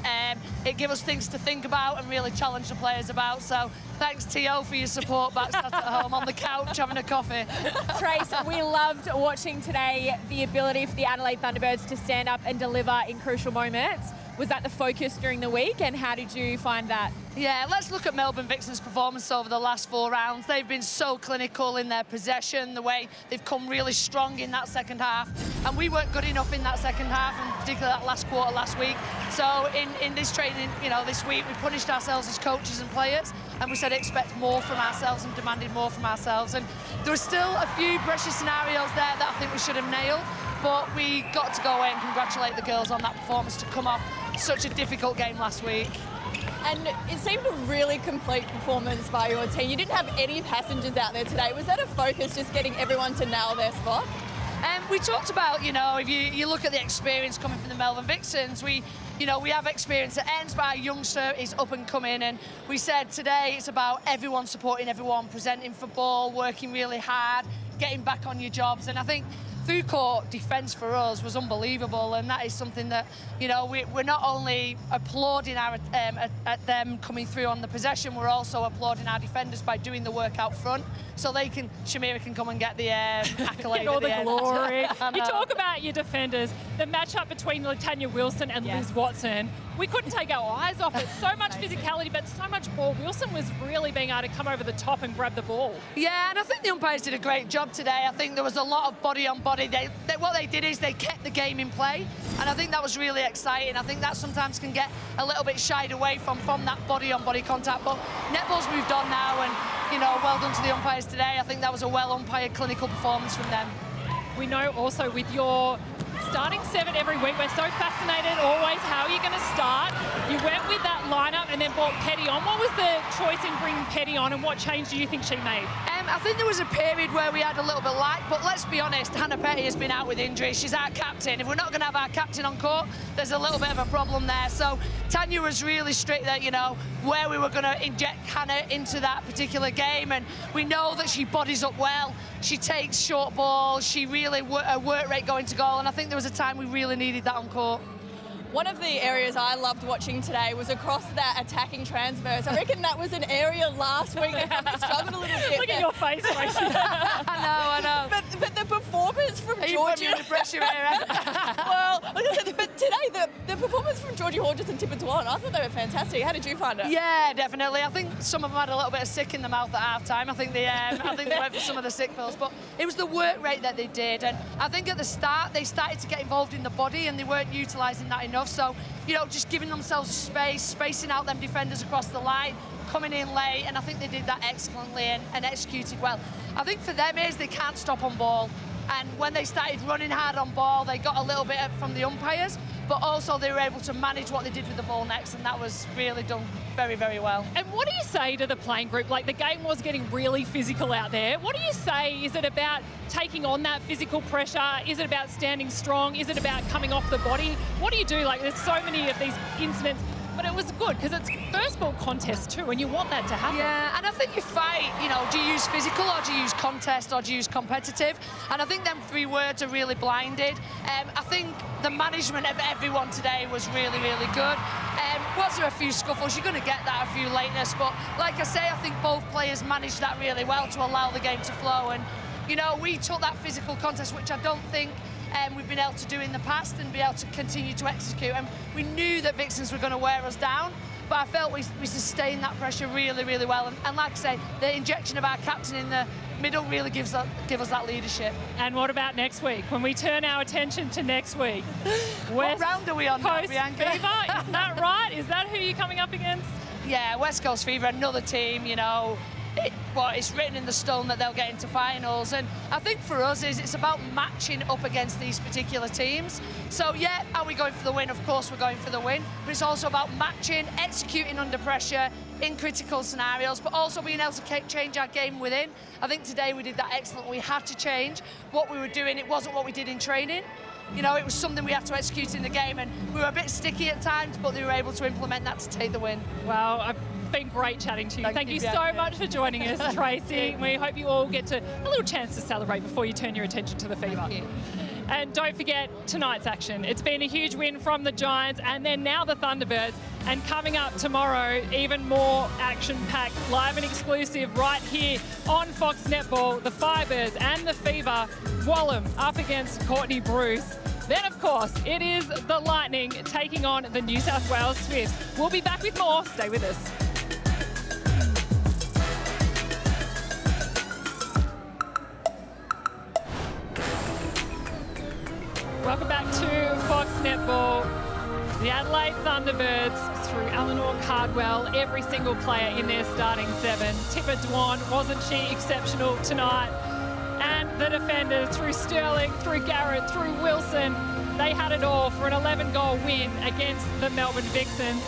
It gave us things to think about and really challenge the players about. So thanks, T.O., for your support back sat at home on the couch having a coffee. Trace, we loved watching today the ability for the Adelaide Thunderbirds to stand up and deliver in crucial moments. Was that the focus during the week, and how did you find that? Yeah, let's look at Melbourne Vixens' performance over the last 4 rounds. They've been so clinical in their possession, the way they've come really strong in that second half. And we weren't good enough in that second half, and particularly that last quarter last week. So in this training, you know, this week, we punished ourselves as coaches and players, and we said expect more from ourselves and demanded more from ourselves. And there were still a few pressure scenarios there that I think we should have nailed, but we got to go away and congratulate the girls on that performance to come off such a difficult game last week. And it seemed a really complete performance by your team. You didn't have any passengers out there today. Was that a focus, just getting everyone to nail their spot? We talked about, you know, if you look at the experience coming from the Melbourne Vixens, we have experience that ends by a youngster is up and coming, and we said today it's about everyone supporting everyone, presenting football, working really hard, getting back on your jobs. And I think food court defence for us was unbelievable, and that is something that, you know, we're not only applauding at them coming through on the possession, we're also applauding our defenders by doing the work out front, so Shamira can come and get the accolade. Get all at the the end. glory. You talk about your defenders. The matchup between Latanya Wilson and Liz Watson. we couldn't take our eyes off it. So much physicality, but so much ball. Wilson was really being able to come over the top and grab the ball. Yeah, and I think the umpires did a great job today. I think there was a lot of body on body. What they did is they kept the game in play, and I think that was really exciting. I think that sometimes can get a little bit shied away from that body on body contact, but netball's moved on now, and you know, well done to the umpires today. I think that was a well umpired clinical performance from them. We know also with your starting 7 every week, we're so fascinated always how you're going to start. You went with that lineup and then brought Petty on. What was the choice in bringing Petty on, and what change do you think she made? I think there was a period where we had a little bit light, but let's be honest, Hannah Petty has been out with injury. She's our captain. If we're not going to have our captain on court, there's a little bit of a problem there. So Tanya was really strict that, you know, where we were going to inject Hannah into that particular game, and we know that she bodies up well. She takes short balls. She really work rate going to goal, and I think there was a time we really needed that on court. One of the areas I loved watching today was across that attacking transverse. I reckon that was an area last week that probably struggled a little bit. Look at your face, Tracy. I know. But the performance from Georgie... You put me under pressure here. Well, like I said, but today, the performance from Georgie Hodges and Tipper Dwan, I thought they were fantastic. How did you find it? Yeah, definitely. I think some of them had a little bit of sick in the mouth at half-time. I think they went for some of the sick pills, but it was the work rate that they did, and I think at the start they started to get involved in the body and they weren't utilising that enough. So, you know, just giving themselves space, spacing out them defenders across the line, coming in late, and I think they did that excellently and executed well. I think for them is they can't stop on ball, and when they started running hard on ball, they got a little bit from the umpires, but also they were able to manage what they did with the ball next, and that was really done very, very well. And what do you say to the playing group? Like, the game was getting really physical out there. What do you say? Is it about taking on that physical pressure? Is it about standing strong? Is it about coming off the body? What do you do? Like, there's so many of these incidents, but it was good because it's first ball contest too, and you want that to happen. Yeah, and I think you fight, you know, do you use physical or do you use contest or do you use competitive? And I think them 3 words are really blinded. I think the management of everyone today was really, really good. Was there a few scuffles? You're going to get that, a few lateness, but like I say, I think both players managed that really well to allow the game to flow. And, you know, we took that physical contest, which I don't think we've been able to do in the past, and be able to continue to execute. And we knew that Vixens were going to wear us down, but I felt we sustained that pressure really, really well. And like I say, the injection of our captain in the middle really give us that leadership. And what about next week? When we turn our attention to next week, what round are we on now, Bianca? Fever, is that right? Is that who you're coming up against? Yeah, West Coast Fever, another team, you know. It's written in the stone that they'll get into finals, and I think for us it's about matching up against these particular teams. So yeah, are we going for the win? Of course we're going for the win, but it's also about matching, executing under pressure in critical scenarios, but also being able to change our game within. I think today we did that excellent. We had to change what we were doing. It wasn't what we did in training. You know, it was something we had to execute in the game, and we were a bit sticky at times, but they were able to implement that to take the win. Well, I've been great chatting to you. Thank you so much for joining us, Tracy. We hope you all get a little chance to celebrate before you turn your attention to the Fever. Thank you. And don't forget tonight's action. It's been a huge win from the Giants, and then now the Thunderbirds. And coming up tomorrow, even more action-packed, live and exclusive right here on Fox Netball, the Fibers and the Fever, Wallum up against Courtney Bruce. Then, of course, it is the Lightning taking on the New South Wales Swifts. We'll be back with more. Stay with us. Welcome back to Fox Netball. The Adelaide Thunderbirds through Eleanor Cardwell, every single player in their starting 7. Tipper Dwan, wasn't she exceptional tonight? And the defenders through Sterling, through Garrett, through Wilson, they had it all for an 11-goal win against the Melbourne Vixens.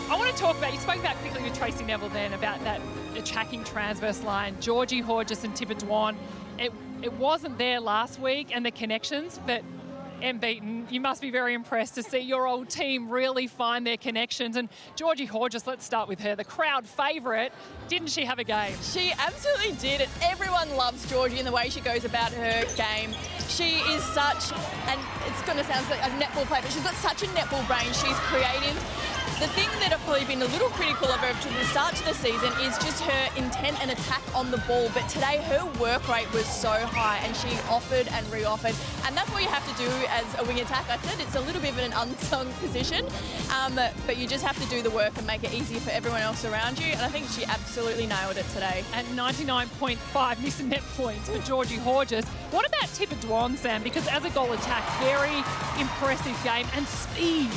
I want to talk about, you spoke about quickly with Tracy Neville then about that attacking transverse line, Georgie Hodges and Tipper Dwan. It wasn't there last week, and the connections, but Beaton, you must be very impressed to see your old team really find their connections. And Georgie Hodges, let's start with her, the crowd favourite. Didn't she have a game? She absolutely did. And everyone loves Georgie and the way she goes about her game. She is such, and it's going to sound like a netball player, but she's got such a netball brain. She's creative. The thing that I've probably been a little critical of her to the start of the season is just her intent and attack on the ball. But today her work rate was so high, and she offered and re-offered. And that's what you have to do as a wing attack. I said it's a little bit of an unsung position, but you just have to do the work and make it easy for everyone else around you. And I think she absolutely nailed it today. And 99.5 missing net points for Georgie Horges. What about Tipper Dwan, Sam? Because as a goal attack, very impressive game and speed.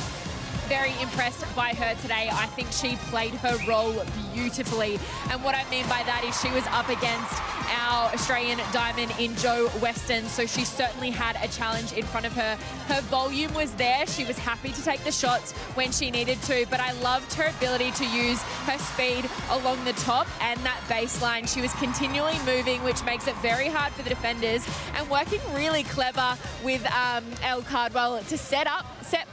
Very impressed by her today. I think she played her role beautifully. And what I mean by that is she was up against our Australian diamond in Jo Weston, so she certainly had a challenge in front of her. Her volume was there. She was happy to take the shots when she needed to, but I loved her ability to use her speed along the top and that baseline. She was continually moving, which makes it very hard for the defenders, and working really clever with Elle Cardwell to set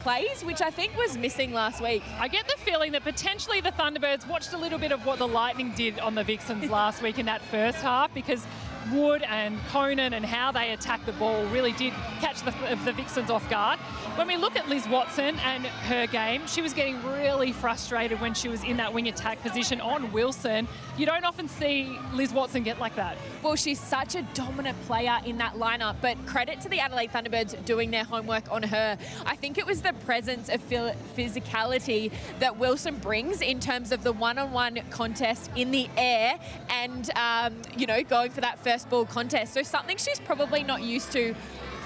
plays, which I think was missing last week. I get the feeling that potentially the Thunderbirds watched a little bit of what the Lightning did on the Vixens last week in that first half, because Wood and Conan and how they attacked the ball really did catch the Vixens off guard. When we look at Liz Watson and her game, she was getting really frustrated when she was in that wing attack position on Wilson. You don't often see Liz Watson get like that. Well, she's such a dominant player in that lineup, but credit to the Adelaide Thunderbirds doing their homework on her. I think it was the presence of physicality that Wilson brings in terms of the one-on-one contest in the air and, going for that first ball contest. So something she's probably not used to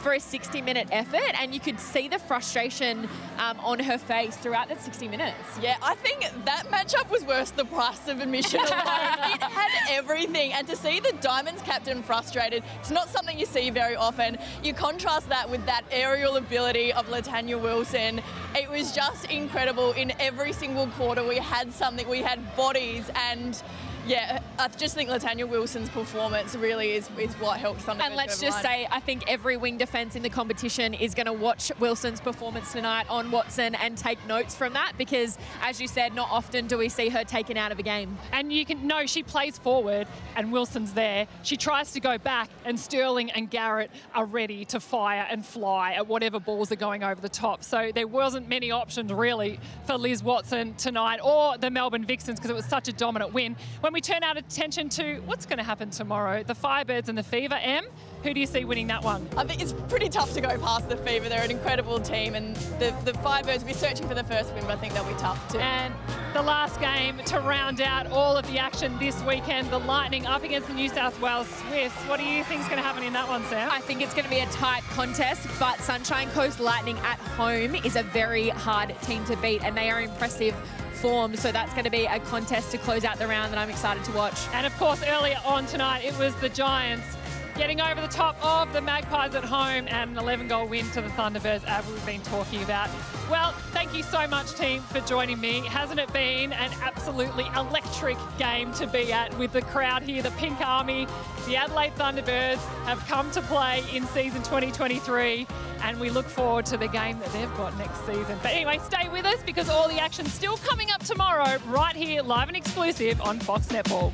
for a 60-minute effort, and you could see the frustration on her face throughout the 60 minutes. Yeah, I think that matchup was worth the price of admission alone. It had everything, and to see the Diamonds captain frustrated, it's not something you see very often. You contrast that with that aerial ability of Latanya Wilson. It was just incredible. In every single quarter, we had something. We had bodies, and yeah, I just think Latanya Wilson's performance really is what helped Thunderbirds. And let's just say, I think every wing defence in the competition is going to watch Wilson's performance tonight on Watson and take notes from that, because, as you said, not often do we see her taken out of a game. And you can know she plays forward and Wilson's there. She tries to go back and Sterling and Garrett are ready to fire and fly at whatever balls are going over the top. So there wasn't many options really for Liz Watson tonight or the Melbourne Vixens, because it was such a dominant win. When we turn our attention to what's going to happen tomorrow, the Firebirds and the Fever, Em, who do you see winning that one? I think it's pretty tough to go past the Fever. They're an incredible team, and the Firebirds will be searching for the first win, but I think they'll be tough too. And the last game to round out all of the action this weekend, the Lightning up against the New South Wales Swifts. What do you think is going to happen in that one, Sam? I think it's going to be a tight contest, but Sunshine Coast Lightning at home is a very hard team to beat, and they are impressive form, so that's going to be a contest to close out the round that I'm excited to watch. And of course, earlier on tonight, it was the Giants getting over the top of the Magpies at home, and an 11-goal win to the Thunderbirds, as we've been talking about. Well, thank you so much, team, for joining me. Hasn't it been an absolutely electric game to be at with the crowd here? The Pink Army, the Adelaide Thunderbirds have come to play in season 2023, and we look forward to the game that they've got next season. But anyway, stay with us, because all the action's still coming up tomorrow right here, live and exclusive on Fox Netball.